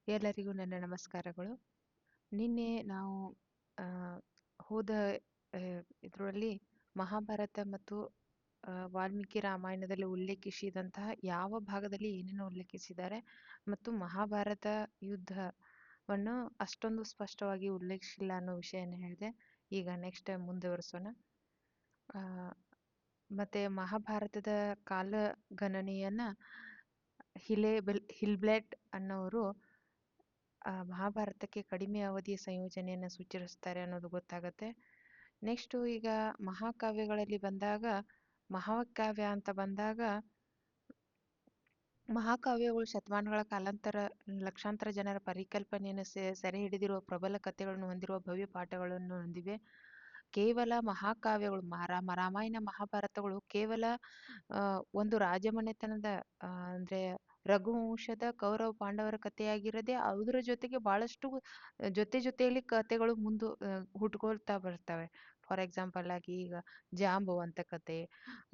ಎಲ್ಲರಿಗೂ ನನ್ನ ನಮಸ್ಕಾರಗಳು. ನಿನ್ನೆ ನಾವು ಆ, ಹೋದ ಇದರಲ್ಲಿ ಮಹಾಭಾರತ ಮತ್ತು ವಾಲ್ಮೀಕಿ ರಾಮಾಯಣದಲ್ಲಿ ಉಲ್ಲೇಖಿಸಿದಂತಹ ಯಾವ ಭಾಗದಲ್ಲಿ ಏನೇನು ಉಲ್ಲೇಖಿಸಿದ್ದಾರೆ ಮತ್ತು ಮಹಾಭಾರತ ಯುದ್ಧವನ್ನು ಅಷ್ಟೊಂದು ಸ್ಪಷ್ಟವಾಗಿ ಉಲ್ಲೇಖಿಸಿಲ್ಲ ಅನ್ನೋ ವಿಷಯನ ಹೇಳಿದೆ. ಈಗ ನೆಕ್ಸ್ಟ್ ಮುಂದುವರಿಸೋಣ. ಆ, ಮತ್ತೆ ಮಹಾಭಾರತದ ಕಾಲಗಣನೆಯನ್ನ ಹಿಲ್ಬ್ಲೆಟ್ ಅನ್ನೋರು ಮಹಾಭಾರತಕ್ಕೆ ಕಡಿಮೆ ಅವಧಿಯ ಸಂಯೋಜನೆಯನ್ನು ಸೂಚಿಸ್ತಾರೆ ಅನ್ನೋದು ಗೊತ್ತಾಗತ್ತೆ. ನೆಕ್ಸ್ಟು ಈಗ ಮಹಾಕಾವ್ಯಗಳಲ್ಲಿ ಬಂದಾಗ ಮಹಾಕಾವ್ಯ ಅಂತ ಬಂದಾಗ ಮಹಾಕಾವ್ಯಗಳು ಶತಮಾನಗಳ ಕಾಲಾಂತರ ಲಕ್ಷಾಂತರ ಜನರ ಪರಿಕಲ್ಪನೆಯನ್ನು ಸೆರೆ ಹಿಡಿದಿರುವ ಪ್ರಬಲ ಕಥೆಗಳನ್ನು ಹೊಂದಿರುವ ಭವ್ಯ ಪಾಠಗಳನ್ನು ಹೊಂದಿವೆ. ಕೇವಲ ಮಹಾಕಾವ್ಯಗಳು ರಾಮಾಯಣ ಮಹಾಭಾರತಗಳು ಕೇವಲ ಒಂದು ರಾಜಮನೆತನದ ಅಂದ್ರೆ ರಘುವಂಶದ ಕೌರವ ಪಾಂಡವರ ಕಥೆಯಾಗಿರದೆ ಅದರ ಜೊತೆಗೆ ಬಹಳಷ್ಟು ಜೊತೆಯಲ್ಲಿ ಕಥೆಗಳು ಹುಟ್ಕೊಳ್ತಾ ಬರ್ತವೆ. ಫಾರ್ ಎಕ್ಸಾಂಪಲ್ ಆಗಿ ಈಗ ಜಾಂಬವಂತ ಕತೆ,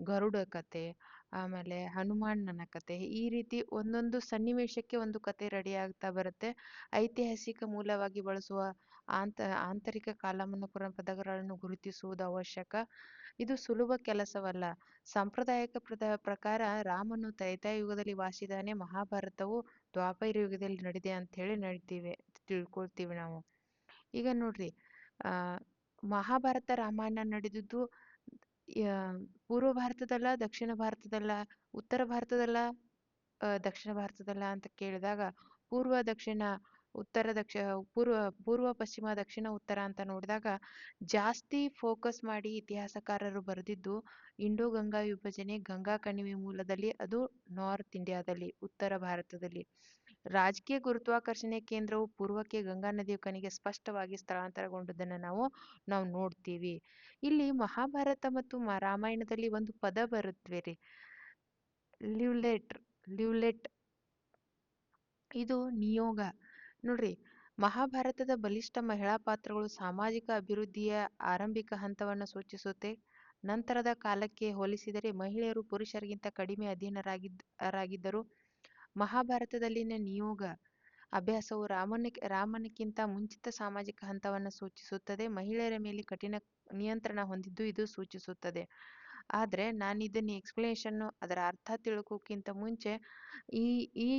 ಗರುಡ ಕತೆ, ಆಮೇಲೆ ಹನುಮಾನನ ಕತೆ, ಈ ರೀತಿ ಒಂದೊಂದು ಸನ್ನಿವೇಶಕ್ಕೆ ಒಂದು ಕತೆ ರೆಡಿ ಆಗ್ತಾ ಬರುತ್ತೆ. ಐತಿಹಾಸಿಕ ಮೂಲವಾಗಿ ಬಳಸುವ ಆಂತರಿಕ ಕಾಲಮಾನ ಪದಗಳನ್ನು ಗುರುತಿಸುವುದು ಅವಶ್ಯಕ. ಇದು ಸುಲಭ ಕೆಲಸವಲ್ಲ. ಸಾಂಪ್ರದಾಯಿಕ ಪ್ರಕಾರ ರಾಮನು ತ್ರೇತಾಯುಗದಲ್ಲಿ ವಾಸಿದಾನೆ, ಮಹಾಭಾರತವು ದ್ವಾಪರ ಯುಗದಲ್ಲಿ ನಡೆದಿದೆ ಅಂತ ಹೇಳಿ ತಿಳ್ಕೊಳ್ತೀವಿ ನಾವು. ಈಗ ನೋಡ್ರಿ, ಆ ಮಹಾಭಾರತ ರಾಮಾಯಣ ನಡೆದಿದ್ದು ಪೂರ್ವ ಭಾರತದಲ್ಲ, ದಕ್ಷಿಣ ಭಾರತದಲ್ಲ, ಉತ್ತರ ಭಾರತದಲ್ಲ, ದಕ್ಷಿಣ ಭಾರತದಲ್ಲ ಅಂತ ಕೇಳಿದಾಗ ಪೂರ್ವ ದಕ್ಷಿಣ ಉತ್ತರ ಪೂರ್ವ ಪಶ್ಚಿಮ ದಕ್ಷಿಣ ಉತ್ತರ ಅಂತ ನೋಡಿದಾಗ ಜಾಸ್ತಿ ಫೋಕಸ್ ಮಾಡಿ ಇತಿಹಾಸಕಾರರು ಬರೆದಿದ್ದು ಇಂಡೋ ಗಂಗಾ ವಿಭಜನೆ, ಗಂಗಾ ಕಣಿವೆ ಮೂಲದಲ್ಲಿ, ಅದು ನಾರ್ತ್ ಇಂಡಿಯಾದಲ್ಲಿ, ಉತ್ತರ ಭಾರತದಲ್ಲಿ. ರಾಜಕೀಯ ಗುರುತ್ವಾಕರ್ಷಣೆ ಕೇಂದ್ರವು ಪೂರ್ವಕ್ಕೆ ಗಂಗಾ ನದಿಯ ಕಣಿಗೆ ಸ್ಪಷ್ಟವಾಗಿ ಸ್ಥಳಾಂತರಗೊಂಡುದನ್ನು ನಾವು ನೋಡ್ತೀವಿ. ಇಲ್ಲಿ ಮಹಾಭಾರತ ಮತ್ತು ರಾಮಾಯಣದಲ್ಲಿ ಒಂದು ಪದ ಬರುತ್ತವೆ ರೀ, ಲ್ಯೂಲೆಟ್. ಇದು ನಿಯೋಗ. ನೋಡ್ರಿ, ಮಹಾಭಾರತದ ಬಲಿಷ್ಠ ಮಹಿಳಾ ಪಾತ್ರಗಳು ಸಾಮಾಜಿಕ ಅಭಿವೃದ್ಧಿಯ ಆರಂಭಿಕ ಹಂತವನ್ನು ಸೂಚಿಸುತ್ತೆ. ನಂತರದ ಕಾಲಕ್ಕೆ ಹೋಲಿಸಿದರೆ ಮಹಿಳೆಯರು ಪುರುಷರಿಗಿಂತ ಕಡಿಮೆ ಅಧೀನರಾಗಿದ್ದರು. ಮಹಾಭಾರತದಲ್ಲಿನ ನಿಯೋಗ ಅಭ್ಯಾಸವು ರಾಮನಕ್ಕಿಂತ ಮುಂಚಿತ ಸಾಮಾಜಿಕ ಹಂತವನ್ನು ಸೂಚಿಸುತ್ತದೆ. ಮಹಿಳೆಯರ ಮೇಲೆ ಕಠಿಣ ನಿಯಂತ್ರಣ ಹೊಂದಿದ್ದು ಇದು ಸೂಚಿಸುತ್ತದೆ. ಆದ್ರೆ ನಾನು ಇದನ್ನ ಎಕ್ಸ್ಪ್ಲನೇಷನ್, ಅದರ ಅರ್ಥ ತಿಳ್ಕೋಕ್ಕಿಂತ ಮುಂಚೆ ಈ ಈ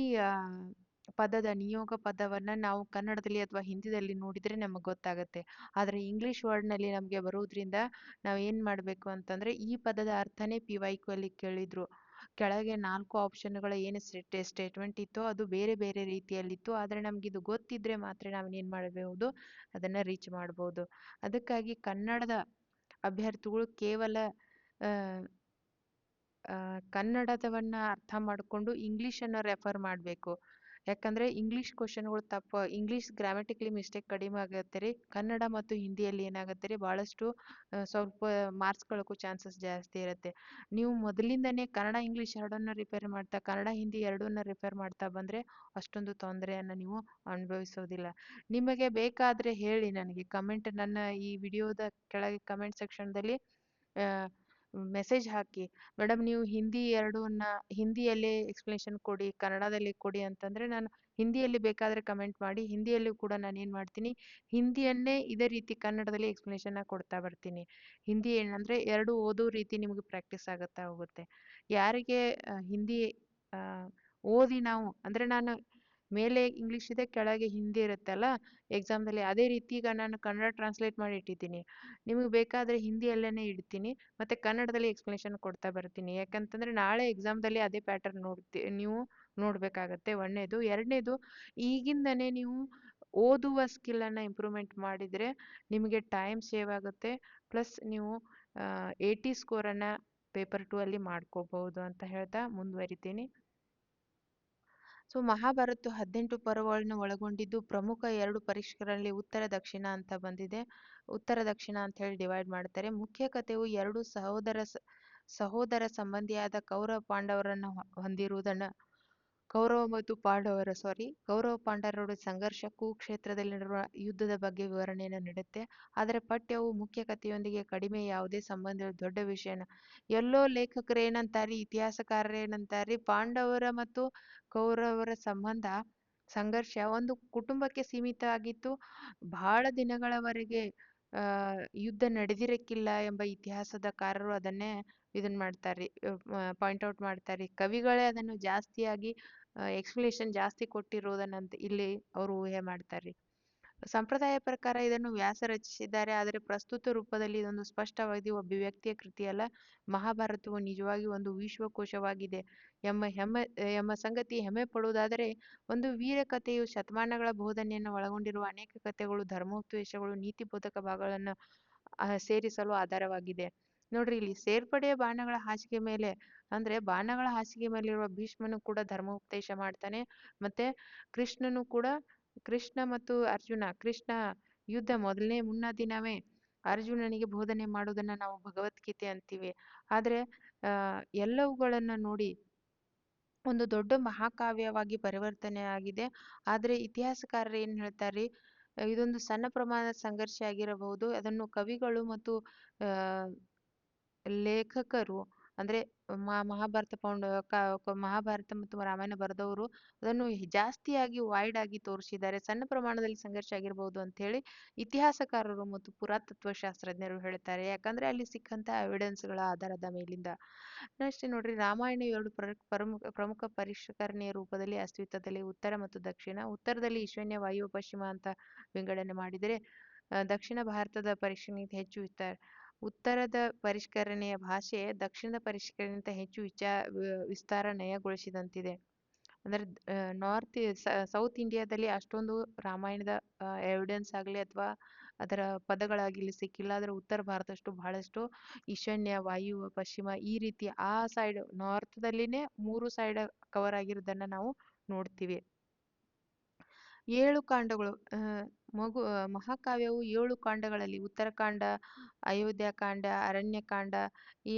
ಪದದ ನಿಯೋಗ ಪದವನ್ನ ನಾವು ಕನ್ನಡದಲ್ಲಿ ಅಥವಾ ಹಿಂದಿದಲ್ಲಿ ನೋಡಿದ್ರೆ ನಮಗೆ ಗೊತ್ತಾಗತ್ತೆ. ಆದ್ರೆ ಇಂಗ್ಲಿಷ್ ವರ್ಡ್ನಲ್ಲಿ ನಮಗೆ ಬರೋದ್ರಿಂದ ನಾವು ಏನ್ ಮಾಡ್ಬೇಕು ಅಂತಂದ್ರೆ, ಈ ಪದದ ಅರ್ಥನೇ PYQ ಅಲ್ಲಿ ಕೇಳಿದ್ರು. ಕೆಳಗೆ 4 ಆಪ್ಷನ್ಗಳ ಏನು ಸ್ಟೇಟ್ಮೆಂಟ್ ಇತ್ತೋ ಅದು ಬೇರೆ ಬೇರೆ ರೀತಿಯಲ್ಲಿತ್ತು. ಆದ್ರೆ ನಮ್ಗೆ ಇದು ಗೊತ್ತಿದ್ರೆ ಮಾತ್ರ ನಾವು ಏನ್ ಮಾಡಬಹುದು, ಅದನ್ನ ರೀಚ್ ಮಾಡಬಹುದು. ಅದಕ್ಕಾಗಿ ಕನ್ನಡದ ಅಭ್ಯರ್ಥಿಗಳು ಕೇವಲ ಕನ್ನಡದವನ್ನ ಅರ್ಥ ಮಾಡಿಕೊಂಡು ಇಂಗ್ಲಿಷನ್ನು ರೆಫರ್ ಮಾಡಬೇಕು. ಯಾಕಂದ್ರೆ ಇಂಗ್ಲಿಷ್ ಕ್ವಶನ್ಗಳು ಇಂಗ್ಲಿಷ್ ಗ್ರಾಮೆಟಿಕಲಿ ಮಿಸ್ಟೇಕ್ ಕಡಿಮೆ ಆಗತ್ತೆ ರೀ. ಕನ್ನಡ ಮತ್ತು ಹಿಂದಿಯಲ್ಲಿ ಏನಾಗತ್ತೆ ರೀ, ಬಹಳಷ್ಟು ಸ್ವಲ್ಪ ಮಾರ್ಕ್ಸ್ ಕಳ್ಕೋ ಚಾನ್ಸಸ್ ಜಾಸ್ತಿ ಇರುತ್ತೆ. ನೀವು ಮೊದಲಿಂದನೇ ಕನ್ನಡ ಇಂಗ್ಲಿಷ್ ಎರಡನ್ನ ಕನ್ನಡ ಹಿಂದಿ ಎರಡನ್ನ ರಿಪೇರ್ ಮಾಡ್ತಾ ಬಂದ್ರೆ ಅಷ್ಟೊಂದು ತೊಂದರೆಯನ್ನ ನೀವು ಅನುಭವಿಸೋದಿಲ್ಲ. ನಿಮಗೆ ಬೇಕಾದ್ರೆ ಹೇಳಿ ನನಗೆ ನನ್ನ ಈ ವಿಡಿಯೋದ ಕೆಳಗೆ ಕಮೆಂಟ್ ಸೆಕ್ಷನ್ದಲ್ಲಿ ಮೆಸೇಜ್ ಹಾಕಿ, ಮೇಡಮ್ ನೀವು ಹಿಂದಿಯಲ್ಲೇ ಎಕ್ಸ್ಪ್ಲನೇಷನ್ ಕೊಡಿ, ಕನ್ನಡದಲ್ಲಿ ಕೊಡಿ ಅಂತಂದ್ರೆ ನಾನು ಹಿಂದಿಯಲ್ಲಿ ಬೇಕಾದ್ರೆ ಕಮೆಂಟ್ ಮಾಡಿ, ಹಿಂದಿಯಲ್ಲೂ ಕೂಡ ನಾನು ಏನ್ ಮಾಡ್ತೀನಿ, ಹಿಂದಿಯನ್ನೇ ಇದೇ ರೀತಿ ಕನ್ನಡದಲ್ಲಿ ಎಕ್ಸ್ಪ್ಲನೇಷನ್ ಕೊಡ್ತಾ ಬರ್ತೀನಿ. ಹಿಂದಿ ಏನಂದ್ರೆ ಎರಡು ಓದೋ ರೀತಿ ನಿಮ್ಗೆ ಪ್ರಾಕ್ಟೀಸ್ ಆಗುತ್ತಾ ಹೋಗುತ್ತೆ. ಯಾರಿಗೆ ಹಿಂದಿ ಓದಿ ನಾವು ಅಂದ್ರೆ, ನಾನು ಮೇಲೆ ಇಂಗ್ಲಿಷ್ ಇದೆ, ಕೆಳಗೆ ಹಿಂದಿ ಇರುತ್ತಲ್ಲ ಎಕ್ಸಾಮ್ದಲ್ಲಿ, ಅದೇ ರೀತಿ ಈಗ ನಾನು ಕನ್ನಡ ಟ್ರಾನ್ಸ್ಲೇಟ್ ಮಾಡಿ ಇಟ್ಟಿದ್ದೀನಿ. ನಿಮಗೆ ಬೇಕಾದ್ರೆ ಹಿಂದಿಯಲ್ಲೇನೆ ಇಡ್ತೀನಿ, ಮತ್ತೆ ಕನ್ನಡದಲ್ಲಿ ಎಕ್ಸ್ಪ್ಲನೇಷನ್ ಕೊಡ್ತಾ ಬರ್ತೀನಿ. ಯಾಕಂತಂದ್ರೆ ನಾಳೆ ಎಕ್ಸಾಮ್ದಲ್ಲಿ ಅದೇ ಪ್ಯಾಟರ್ನ್ ನೀವು ನೋಡ್ಬೇಕಾಗತ್ತೆ. ಒಂದನೇದು. ಎರಡನೇದು, ಈಗಿಂದನೇ ನೀವು ಓದುವ ಸ್ಕಿಲ್ ಅನ್ನ ಇಂಪ್ರೂವ್ಮೆಂಟ್ ಮಾಡಿದ್ರೆ ನಿಮಗೆ ಟೈಮ್ ಸೇವ್ ಆಗುತ್ತೆ. ಪ್ಲಸ್ ನೀವು 80 ಸ್ಕೋರನ್ನು ಪೇಪರ್ 2 ಅಲ್ಲಿ ಮಾಡ್ಕೋಬಹುದು ಅಂತ ಹೇಳ್ತಾ ಮುಂದುವರಿತೀನಿ. ಸೊ ಮಹಾಭಾರತ 18 ಪರ್ವಗಳನ್ನು ಒಳಗೊಂಡಿದ್ದು ಪ್ರಮುಖ 2 ಪರಿಷ್ಕರಣೆಗಳಲ್ಲಿ ಉತ್ತರ ದಕ್ಷಿಣ ಅಂತ ಬಂದಿದೆ. ಉತ್ತರ ದಕ್ಷಿಣ ಅಂತ ಹೇಳಿ ಡಿವೈಡ್ ಮಾಡ್ತಾರೆ. ಮುಖ್ಯ ಕಥೆಯು 2 ಸಹೋದರ ಸಂಬಂಧಿಯಾದ ಕೌರವ ಪಾಂಡವರನ್ನು ಹೊಂದಿರುವುದನ್ನು ಕೌರವ ಪಾಂಡವರ ಸಂಘರ್ಷ, ಕುರುಕ್ಷೇತ್ರದಲ್ಲಿ ನಡೆಯುವ ಯುದ್ಧದ ಬಗ್ಗೆ ವಿವರಣೆಯನ್ನು ನೀಡುತ್ತೆ. ಆದರೆ ಪಠ್ಯವು ಮುಖ್ಯ ಕಥೆಯೊಂದಿಗೆ ಕಡಿಮೆ ಯಾವುದೇ ಸಂಬಂಧ ದೊಡ್ಡ ವಿಷಯನ. ಎಲ್ಲೋ ಲೇಖಕರು ಏನಂತಾರಿ, ಇತಿಹಾಸಕಾರರು ಏನಂತಾರಿ, ಪಾಂಡವರ ಮತ್ತು ಕೌರವರ ಸಂಬಂಧ ಸಂಘರ್ಷ ಒಂದು ಕುಟುಂಬಕ್ಕೆ ಸೀಮಿತ ಆಗಿತ್ತು. ಬಹಳ ದಿನಗಳವರೆಗೆ ಆ, ಯುದ್ಧ ನಡೆದಿರಕ್ಕಿಲ್ಲ ಎಂಬ ಇತಿಹಾಸದಕಾರರು ಅದನ್ನೇ ಇದನ್ ಮಾಡ್ತಾರೆ, ಪಾಯಿಂಟ್ ಔಟ್ ಮಾಡ್ತಾರೆ. ಕವಿಗಳೇ ಅದನ್ನು ಜಾಸ್ತಿಯಾಗಿ ಎಕ್ಸ್ಪ್ಲನೇಷನ್ ಜಾಸ್ತಿ ಕೊಟ್ಟಿರೋದನ್ನಂತ ಇಲ್ಲಿ ಅವರು ಊಹೆ ಮಾಡ್ತಾರೆ. ಸಂಪ್ರದಾಯ ಪ್ರಕಾರ ಇದನ್ನು ವ್ಯಾಸ ರಚಿಸಿದ್ದಾರೆ, ಆದರೆ ಪ್ರಸ್ತುತ ರೂಪದಲ್ಲಿ ಇದೊಂದು ಸ್ಪಷ್ಟವಾದ ಒಬ್ಬ ವ್ಯಕ್ತಿಯ ಕೃತಿಯಲ್ಲ. ಮಹಾಭಾರತವು ನಿಜವಾಗಿ ಒಂದು ವಿಶ್ವಕೋಶವಾಗಿದೆ ಎಂಬ ಸಂಗತಿ ಹೆಮ್ಮೆ ಪಡುವುದಾದರೆ, ಒಂದು ವೀರ ಕಥೆಯು ಶತಮಾನಗಳ ಬೋಧನೆಯನ್ನು ಒಳಗೊಂಡಿರುವ ಅನೇಕ ಕಥೆಗಳು, ಧರ್ಮೋಪದೇಶಗಳು, ನೀತಿಬೋಧಕ ಭಾಗಗಳನ್ನು ಸೇರಿಸಲು ಆಧಾರವಾಗಿದೆ. ನೋಡ್ರಿ, ಇಲ್ಲಿ ಸೇರ್ಪಡೆಯ ಬಾಣಗಳ ಹಾಸಿಗೆ ಮೇಲೆ, ಅಂದ್ರೆ ಬಾಣಗಳ ಹಾಸಿಗೆ ಮೇಲಿರುವ ಭೀಷ್ಮನು ಕೂಡ ಧರ್ಮೋಪದೇಶ ಮಾಡ್ತಾನೆ. ಮತ್ತೆ ಕೃಷ್ಣನು ಕೂಡ, ಕೃಷ್ಣ ಮತ್ತು ಅರ್ಜುನ, ಕೃಷ್ಣ ಯುದ್ಧ ಮೊದಲನೇ ಮುನ್ನ ದಿನವೇ ಅರ್ಜುನನಿಗೆ ಬೋಧನೆ ಮಾಡುವುದನ್ನ ನಾವು ಭಗವದ್ಗೀತೆ ಅಂತೀವಿ. ಆದ್ರೆ ಆ ಎಲ್ಲವುಗಳನ್ನ ನೋಡಿ ಒಂದು ದೊಡ್ಡ ಮಹಾಕಾವ್ಯವಾಗಿ ಪರಿವರ್ತನೆ ಆಗಿದೆ. ಆದ್ರೆ ಇತಿಹಾಸಕಾರರು ಏನ್ ಹೇಳ್ತಾರೆ, ಇದೊಂದು ಸಣ್ಣ ಪ್ರಮಾಣದ ಸಂಘರ್ಷ ಆಗಿರಬಹುದು. ಅದನ್ನು ಕವಿಗಳು ಮತ್ತು ಆ ಲೇಖಕರು, ಅಂದ್ರೆ ಮಹಾಭಾರತ ಮಹಾಭಾರತ ಮತ್ತು ರಾಮಾಯಣ ಬರೆದವರು ಅದನ್ನು ಜಾಸ್ತಿಯಾಗಿ ವೈಡ್ ಆಗಿ ತೋರಿಸಿದ್ದಾರೆ. ಸಣ್ಣ ಪ್ರಮಾಣದಲ್ಲಿ ಸಂಘರ್ಷ ಆಗಿರಬಹುದು ಅಂತ ಹೇಳಿ ಇತಿಹಾಸಕಾರರು ಮತ್ತು ಪುರಾತತ್ವ ಶಾಸ್ತ್ರಜ್ಞರು ಹೇಳ್ತಾರೆ. ಯಾಕಂದ್ರೆ ಅಲ್ಲಿ ಸಿಕ್ಕಂತ ಎವಿಡೆನ್ಸ್ಗಳ ಆಧಾರದ ಮೇಲಿಂದ. ನೆಕ್ಸ್ಟ್ ನೋಡ್ರಿ, ರಾಮಾಯಣ ಎರಡು ಪ್ರಮುಖ ಪರಿಷ್ಕರಣೆಯ ರೂಪದಲ್ಲಿ ಅಸ್ತಿತ್ವದಲ್ಲಿ ಉತ್ತರ ಮತ್ತು ದಕ್ಷಿಣ. ಉತ್ತರದಲ್ಲಿ ಈಶಾನ್ಯ, ವಾಯು, ಪಶ್ಚಿಮ ಅಂತ ವಿಂಗಡಣೆ ಮಾಡಿದರೆ, ದಕ್ಷಿಣ ಭಾರತದ ಪರಿಷ್ಕರಣೆ ಹೆಚ್ಚು ಉತ್ತರದ ಪರಿಷ್ಕರಣೆಯ ಭಾಷೆ ದಕ್ಷಿಣದ ಪರಿಷ್ಕರಣೆಗಿಂತ ಹೆಚ್ಚು ವಿಸ್ತಾರ ನಯಗೊಳಿಸಿದಂತಿದೆ. ಅಂದ್ರೆ ನಾರ್ತ್ ಸೌತ್ ಇಂಡಿಯಾದಲ್ಲಿ ಅಷ್ಟೊಂದು ರಾಮಾಯಣದ ಎವಿಡೆನ್ಸ್ ಆಗಲಿ ಅಥವಾ ಅದರ ಪದಗಳಾಗಿಲಿ ಸಿಕ್ಕಿಲ್ಲ. ಆದ್ರೆ ಉತ್ತರ ಭಾರತ ಅಷ್ಟು ಬಹಳಷ್ಟು ಈಶಾನ್ಯ, ವಾಯು, ಪಶ್ಚಿಮ ಈ ರೀತಿ ಆ ಸೈಡ್ ನಾರ್ತ್ದಲ್ಲಿನೇ 3 ಸೈಡ್ ಕವರ್ ಆಗಿರೋದನ್ನ ನಾವು ನೋಡ್ತೀವಿ. 7 ಕಾಂಡಗಳು, ಮಹಾಕಾವ್ಯವು 7 ಕಾಂಡಗಳಲ್ಲಿ ಉತ್ತರಕಾಂಡ, ಅಯೋಧ್ಯಕಾಂಡ, ಅರಣ್ಯಕಾಂಡ, ಈ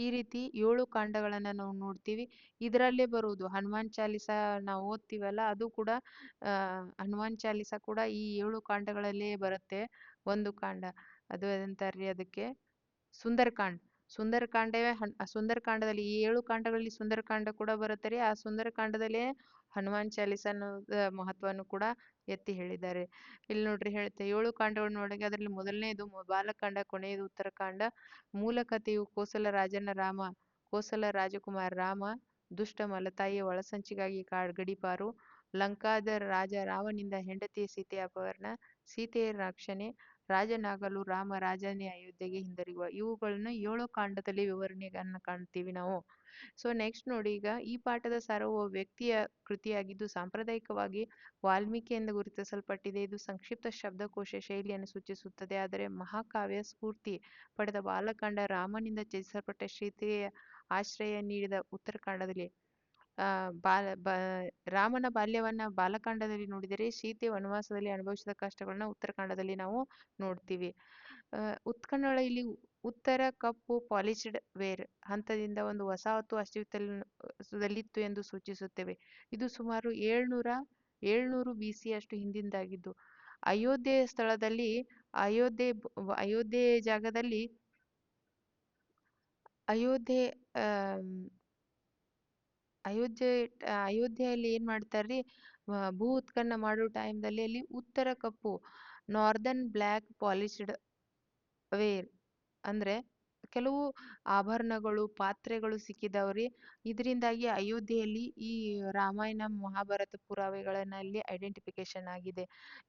ಈ ರೀತಿ 7 ಕಾಂಡಗಳನ್ನ ನಾವು ನೋಡ್ತೀವಿ. ಇದರಲ್ಲೇ ಬರುವುದು ಹನುಮಾನ್ ಚಾಲಿಸ ನಾವು ಓದ್ತೀವಲ್ಲ, ಅದು ಕೂಡ ಹನುಮಾನ್ ಚಾಲಿಸ ಕೂಡ ಈ 7 ಕಾಂಡಗಳಲ್ಲೇ ಬರುತ್ತೆ. ಒಂದು ಕಾಂಡ ಅದು ಎಂತಾರ್ರಿ ಅದಕ್ಕೆ ಸುಂದರಕಾಂಡ್. ಸುಂದರಕಾಂಡವೇ ಸುಂದರಕಾಂಡದಲ್ಲಿ ಈ 7 ಕಾಂಡಗಳಲ್ಲಿ ಸುಂದರಕಾಂಡ ಕೂಡ ಬರುತ್ತೆ ರೀ. ಆ ಸುಂದರಕಾಂಡದಲ್ಲೇ ಹನುಮಾನ್ ಚಾಲಿಸ ಅನ್ನೋದ ಮಹತ್ವವನ್ನು ಕೂಡ ಎತ್ತಿ ಹೇಳಿದ್ದಾರೆ. ಇಲ್ಲಿ ನೋಡ್ರಿ ಹೇಳುತ್ತೆ, 7 ಕಾಂಡಗಳು ನೋಡಿ, ಅದರಲ್ಲಿ ಮೊದಲನೇದು ಬಾಲಕಾಂಡ, ಕೊನೆಯದು ಉತ್ತರಕಾಂಡ. ಮೂಲ ಕಥೆಯು ಕೋಸಲ ರಾಜನ ರಾಮ, ಕೋಸಲ ರಾಜಕುಮಾರ ರಾಮ ದುಷ್ಟ ಮಲತಾಯಿಯ ಒಳಸಂಚಿಗಾಗಿ ಗಡೀಪಾರು, ಲಂಕಾದ ರಾಜ ರಾಮನಿಂದ ಹೆಂಡತಿ ಸೀತೆಯ ಅಪಹರಣ, ಸೀತೆಯ ರಕ್ಷಣೆ, ರಾಜನಾಗಲು ರಾಮ ರಾಜನೇ ಅಯೋಧ್ಯೆಗೆ ಹಿಂದಿರುಗುವ. ಇವುಗಳನ್ನ 7 ಕಾಂಡದಲ್ಲಿ ವಿವರಣೆಯನ್ನ ಕಾಣ್ತೀವಿ ನಾವು. ಸೊ ನೆಕ್ಸ್ಟ್ ನೋಡಿ, ಈಗ ಈ ಪಾಠದ ಸಾರವು ವ್ಯಕ್ತಿಯ ಕೃತಿಯಾಗಿದ್ದು ಸಾಂಪ್ರದಾಯಿಕವಾಗಿ ವಾಲ್ಮೀಕಿಯಿಂದ ಗುರುತಿಸಲ್ಪಟ್ಟಿದೆ. ಇದು ಸಂಕ್ಷಿಪ್ತ ಶಬ್ದಕೋಶ ಶೈಲಿಯನ್ನು ಸೂಚಿಸುತ್ತದೆ. ಆದರೆ ಮಹಾಕಾವ್ಯ ಸ್ಫೂರ್ತಿ ಪಡೆದ ಬಾಲಕಾಂಡ ರಾಮನಿಂದ ತ್ಯಜಿಸಲ್ಪಟ್ಟ ಸೀತೆಯ ಆಶ್ರಯ ನೀಡಿದ ಉತ್ತರಕಾಂಡದಲ್ಲಿ, ರಾಮನ ಬಾಲ್ಯವನ್ನ ಬಾಲಕಾಂಡದಲ್ಲಿ ನೋಡಿದರೆ, ಸೀತೆ ವನವಾಸದಲ್ಲಿ ಅನುಭವಿಸಿದ ಕಷ್ಟಗಳನ್ನ ಉತ್ತರಕಾಂಡದಲ್ಲಿ ನಾವು ನೋಡ್ತೀವಿ. ಉತ್ಕನ್ನಡ ಇಲ್ಲಿ ಉತ್ತರ ಕಪ್ಪು ಪಾಲಿಶ್ಡ್ ವೇರ್ ಹಂತದಿಂದ ಒಂದು ವಸಾಹತು ಅಸ್ತಿತ್ವದಲ್ಲಿತ್ತು ಎಂದು ಸೂಚಿಸುತ್ತೇವೆ. ಇದು ಸುಮಾರು 700 BC ಅಷ್ಟು ಹಿಂದಿಂದಾಗಿದ್ದು, ಅಯೋಧ್ಯೆಯ ಸ್ಥಳದಲ್ಲಿ ಅಯೋಧ್ಯೆ ಜಾಗದಲ್ಲಿ ಅಯೋಧ್ಯೆ ಅಯೋಧ್ಯೆ ಅಯೋಧ್ಯೆಯಲ್ಲಿ ಏನ್ ಮಾಡ್ತಾರ್ರಿ, ಭೂ ಉತ್ಖನನ ಮಾಡೋ ಟೈಮ್ದಲ್ಲಿ ಅಲ್ಲಿ ಉತ್ತರ ಕಪ್ಪು ನಾರ್ದರ್ನ್ ಬ್ಲ್ಯಾಕ್ ಪಾಲಿಶ್ಡ್ ವೇರ್ ಅಂದ್ರೆ ಕೆಲವು ಆಭರಣಗಳು, ಪಾತ್ರೆಗಳು ಸಿಕ್ಕಿದವ್ರಿ. ಇದರಿಂದಾಗಿ ಅಯೋಧ್ಯೆಯಲ್ಲಿ ಈ ರಾಮಾಯಣ ಮಹಾಭಾರತ ಪುರಾವೆಗಳಲ್ಲಿ ಐಡೆಂಟಿಫಿಕೇಶನ್ ಆಗಿದೆ.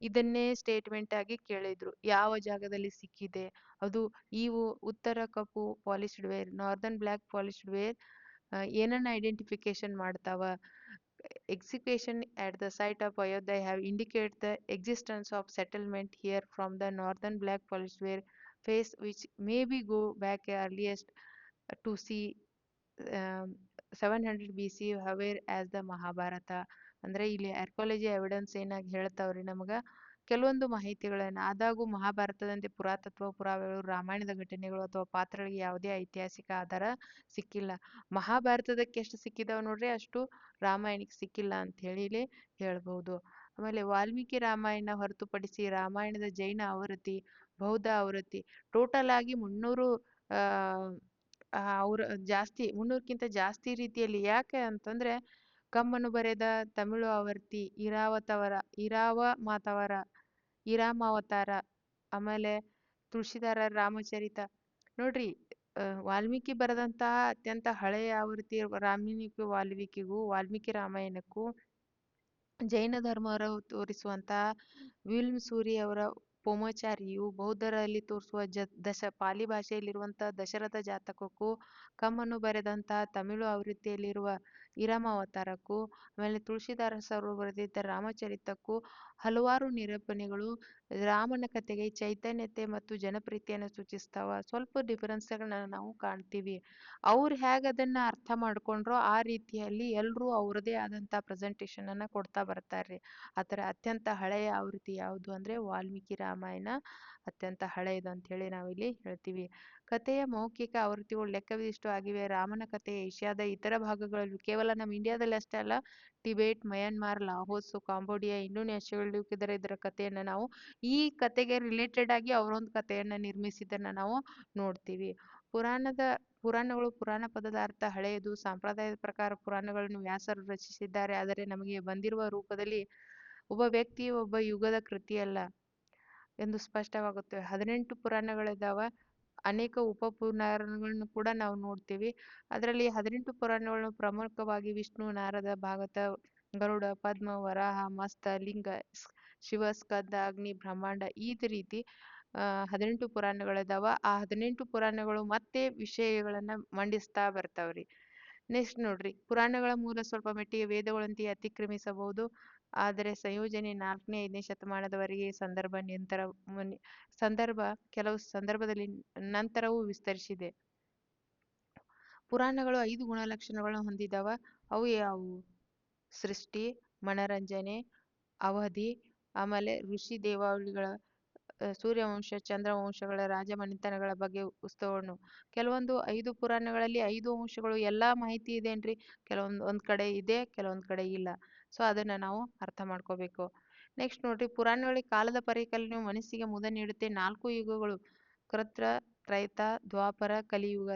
ಇದನ್ನೇ ಸ್ಟೇಟ್ಮೆಂಟ್ ಆಗಿ ಕೇಳಿದ್ರು, ಯಾವ ಜಾಗದಲ್ಲಿ ಸಿಕ್ಕಿದೆ ಅದು. ಇವು ಉತ್ತರ ಕಪ್ಪು polished ware, northern black polished ware ಏನನ್ನ ಐಡೆಂಟಿಫಿಕೇಶನ್ ಮಾಡ್ತಾವ. Excavation at the site of Ayodhya have indicated the existence of settlement here from the northern black polished ware phase, which maybe go back earliest to see 700 BC where as the Mahabharata. ಅಂದ್ರೆ ಇಲ್ಲಿ archaeology evidence ಏನಾಗಿ ಹೇಳ್ತಾವ್ರಿ ನಮಗ, ಕೆಲವೊಂದು ಮಾಹಿತಿಗಳನ್ನ. ಆದಾಗೂ ಮಹಾಭಾರತದಂತೆ ಪುರಾತತ್ವ ಪುರಾವೆಗಳು, ರಾಮಾಯಣದ ಘಟನೆಗಳು ಅಥವಾ ಪಾತ್ರಗಳಿಗೆ ಯಾವುದೇ ಐತಿಹಾಸಿಕ ಆಧಾರ ಸಿಕ್ಕಿಲ್ಲ. ಮಹಾಭಾರತದಕ್ಕೆ ಎಷ್ಟು ಸಿಕ್ಕಿದಾವ ನೋಡ್ರಿ, ಅಷ್ಟು ರಾಮಾಯಣಕ್ಕೆ ಸಿಕ್ಕಿಲ್ಲ ಅಂತ ಹೇಳಿ ಹೇಳ್ಬಹುದು. ಆಮೇಲೆ ವಾಲ್ಮೀಕಿ ರಾಮಾಯಣ ಹೊರತುಪಡಿಸಿ ರಾಮಾಯಣದ ಜೈನ ಆವೃತ್ತಿ, ಬೌದ್ಧ ಆವೃತ್ತಿ ಟೋಟಲ್ ಆಗಿ 300 ಅವ್ರ ಜಾಸ್ತಿ 300ಕ್ಕಿಂತ ಜಾಸ್ತಿ ರೀತಿಯಲ್ಲಿ. ಯಾಕೆ ಅಂತಂದ್ರೆ ಕಮ್ಮನು ಬರೆದ ತಮಿಳು ಆವೃತ್ತಿ ಇರಾವ ಮಾತವರ ಇರಾಮಾವತಾರ. ಆಮೇಲೆ ತುಳಸಿದಾರ ರಾಮಚರಿತ. ನೋಡ್ರಿ, ವಾಲ್ಮೀಕಿ ಬರೆದಂತಹ ಅತ್ಯಂತ ಹಳೆಯ ಆವೃತ್ತಿ ವಾಲ್ಮೀಕಿ ರಾಮಾಯಣಕ್ಕೂ ಜೈನ ಧರ್ಮವರು ತೋರಿಸುವಂತಹ ವಿಲ್ಮ್ ಸೂರಿ ಅವರ ಪೋಮಚಾರಿಯು ಬೌದ್ಧರಲ್ಲಿ ತೋರಿಸುವ ಪಾಲಿ ಭಾಷೆಯಲ್ಲಿರುವಂತಹ ದಶರಥ ಜಾತಕಕ್ಕೂ, ಕಮ್ಮನು ಬರೆದಂತಹ ತಮಿಳು ಆವೃತ್ತಿಯಲ್ಲಿರುವ ಇರಾಮಾವತಾರಕ್ಕೂ, ಆಮೇಲೆ ತುಳಸಿದಾಸರು ಬರೆದಿದ್ದ ರಾಮಚರಿತಕ್ಕೂ ಹಲವಾರು ನಿರೂಪಣೆಗಳು ರಾಮನ ಕಥೆಗೆ ಚೈತನ್ಯತೆ ಮತ್ತು ಜನಪ್ರಿಯತೆಯನ್ನು ಸೂಚಿಸ್ತಾವ. ಸ್ವಲ್ಪ ಡಿಫರೆನ್ಸ್ಗಳನ್ನ ನಾವು ಕಾಣ್ತೀವಿ. ಅವ್ರು ಹೇಗೆ ಅದನ್ನ ಅರ್ಥ ಮಾಡ್ಕೊಂಡ್ರೋ ಆ ರೀತಿಯಲ್ಲಿ ಎಲ್ಲರೂ ಅವ್ರದೇ ಆದಂತ ಪ್ರೆಸೆಂಟೇಷನ್ ಅನ್ನ ಕೊಡ್ತಾ ಬರ್ತಾರ್ರಿ. ಆತರ ಅತ್ಯಂತ ಹಳೆಯ ಆವೃತ್ತಿ ಯಾವುದು ಅಂದ್ರೆ ವಾಲ್ಮೀಕಿ ರಾಮಾಯಣ ಅತ್ಯಂತ ಹಳೆಯದು ಅಂತ ಹೇಳಿ ನಾವಿಲ್ಲಿ ಹೇಳ್ತೀವಿ. ಕಥೆಯ ಮೌಖಿಕ ಆವೃತ್ತಿಗಳು ಲೆಕ್ಕವಿಷ್ಟು ಆಗಿವೆ. ರಾಮನ ಕಥೆ ಏಷ್ಯಾದ ಇತರ ಭಾಗಗಳಲ್ಲೂ, ಕೇವಲ ನಮ್ಮ ಇಂಡಿಯಾದಲ್ಲಿ ಅಷ್ಟೇ ಅಲ್ಲ, ಟಿಬೇಟ್, ಮಯನ್ಮಾರ್, ಲಾಹೋಸ್, ಕಾಂಬೋಡಿಯಾ, ಇಂಡೋನೇಷ್ಯಾಗಳಲ್ಲೂ ಇದರ ಕಥೆಯನ್ನ ನಾವು ಈ ಕಥೆಗೆ ರಿಲೇಟೆಡ್ ಆಗಿ ಅವರೊಂದು ಕಥೆಯನ್ನ ನಿರ್ಮಿಸಿದ್ದನ್ನ ನಾವು ನೋಡ್ತೀವಿ. ಪುರಾಣಗಳು ಪುರಾಣ ಪದದ ಅರ್ಥ ಹಳೆಯದು. ಸಂಪ್ರದಾಯದ ಪ್ರಕಾರ ಪುರಾಣಗಳನ್ನು ವ್ಯಾಸರು ರಚಿಸಿದ್ದಾರೆ. ಆದರೆ ನಮಗೆ ಬಂದಿರುವ ರೂಪದಲ್ಲಿ ಒಬ್ಬ ವ್ಯಕ್ತಿ ಒಬ್ಬ ಯುಗದ ಕೃತಿಯಲ್ಲ ಎಂದು ಸ್ಪಷ್ಟವಾಗುತ್ತವೆ. 18 ಪುರಾಣಗಳಿದಾವ. ಅನೇಕ ಉಪಪುರಾಣಗಳನ್ನು ಕೂಡ ನಾವು ನೋಡ್ತೀವಿ. ಅದರಲ್ಲಿ 18 ಪುರಾಣಗಳನ್ನು ಪ್ರಮುಖವಾಗಿ ವಿಷ್ಣು, ನಾರದ, ಭಾಗವತ, ಗರುಡ, ಪದ್ಮ, ವರಾಹ, ಮಸ್ತ, ಲಿಂಗ, ಶಿವ, ಸ್ಕಂದ, ಅಗ್ನಿ, ಬ್ರಹ್ಮಾಂಡ ಈ ರೀತಿ 18 ಪುರಾಣಗಳಿದಾವ. ಆ 18 ಪುರಾಣಗಳು ಮತ್ತೆ ವಿಷಯಗಳನ್ನ ಮಂಡಿಸ್ತಾ ಬರ್ತಾವ್ರಿ. ನೆಕ್ಸ್ಟ್ ನೋಡ್ರಿ, ಪುರಾಣಗಳ ಮೂಲ ಸ್ವಲ್ಪ ಮಟ್ಟಿಗೆ ವೇದಗಳಂತೆಯೇ ಅತಿಕ್ರಮಿಸಬಹುದು. ಆದರೆ ಸಂಯೋಜನೆ 4ನೇ 5ನೇ ಶತಮಾನದವರೆಗೆ ಸಂದರ್ಭ ಕೆಲವು ಸಂದರ್ಭದಲ್ಲಿ ನಂತರವೂ ವಿಸ್ತರಿಸಿದೆ. ಪುರಾಣಗಳು 5 ಗುಣಲಕ್ಷಣಗಳನ್ನು ಹೊಂದಿದವ. ಅವು ಯಾವುವು? ಸೃಷ್ಟಿ, ಮನರಂಜನೆ, ಅವಧಿ, ಆಮೇಲೆ ಋಷಿ ದೇವಾವಳಿಗಳ, ಸೂರ್ಯವಂಶ, ಚಂದ್ರವಂಶಗಳ, ರಾಜಮನೆತನಗಳ ಬಗ್ಗೆ ಉತ್ಸವವನ್ನು. ಕೆಲವೊಂದು 5 ಪುರಾಣಗಳಲ್ಲಿ 5 ಅಂಶಗಳು ಎಲ್ಲಾ ಮಾಹಿತಿ ಇದೆನ್ರಿ. ಒಂದ್ ಕಡೆ ಇದೆ, ಕೆಲವೊಂದ್ ಕಡೆ ಇಲ್ಲ. ಸೊ ಅದನ್ನ ನಾವು ಅರ್ಥ ಮಾಡ್ಕೋಬೇಕು. ನೆಕ್ಸ್ಟ್ ನೋಡ್ರಿ, ಪುರಾಣಗಳಿಗೆ ಕಾಲದ ಪರಿಕಲ್ಪನೆಯು ಮನಸ್ಸಿಗೆ ಮುದ ನೀಡುತ್ತೆ. 4 ಯುಗಗಳು: ಕೃತ, ತ್ರೈತ, ದ್ವಾಪರ, ಕಲಿಯುಗ.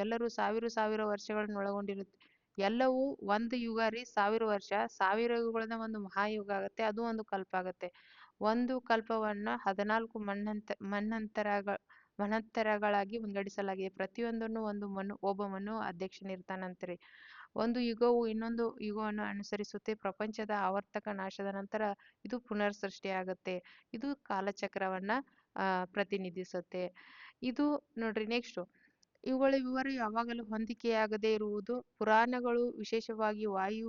ಎಲ್ಲರೂ ಸಾವಿರ ವರ್ಷಗಳನ್ನು ಒಳಗೊಂಡಿರುತ್ತೆ. ಎಲ್ಲವೂ ಒಂದು ಯುಗ ರೀ. 1000 ವರ್ಷ, 1000 ಯುಗಗಳನ್ನ ಒಂದು ಮಹಾಯುಗ ಆಗತ್ತೆ. ಅದು ಒಂದು ಕಲ್ಪ ಆಗತ್ತೆ. ಒಂದು ಕಲ್ಪವನ್ನ 14 ಮನ್ವಂತರಗಳಾಗಿ ವಿಂಗಡಿಸಲಾಗಿದೆ. ಪ್ರತಿಯೊಂದನ್ನು ಒಬ್ಬ ಮನು ಅಧ್ಯಕ್ಷನಿರ್ತಾನಂತ್ರಿ. ಒಂದು ಯುಗವು ಇನ್ನೊಂದು ಯುಗವನ್ನು ಅನುಸರಿಸುತ್ತೆ. ಪ್ರಪಂಚದ ಆವರ್ತಕ ನಾಶದ ನಂತರ ಇದು ಪುನರ್ ಸೃಷ್ಟಿಯಾಗತ್ತೆ. ಇದು ಕಾಲಚಕ್ರವನ್ನ ಪ್ರತಿನಿಧಿಸುತ್ತೆ. ಇದು ನೋಡ್ರಿ. ನೆಕ್ಸ್ಟ್, ಇವುಗಳ ವಿವರ ಯಾವಾಗಲೂ ಹೊಂದಿಕೆಯಾಗದೇ ಇರುವುದು. ಪುರಾಣಗಳು ವಿಶೇಷವಾಗಿ ವಾಯು,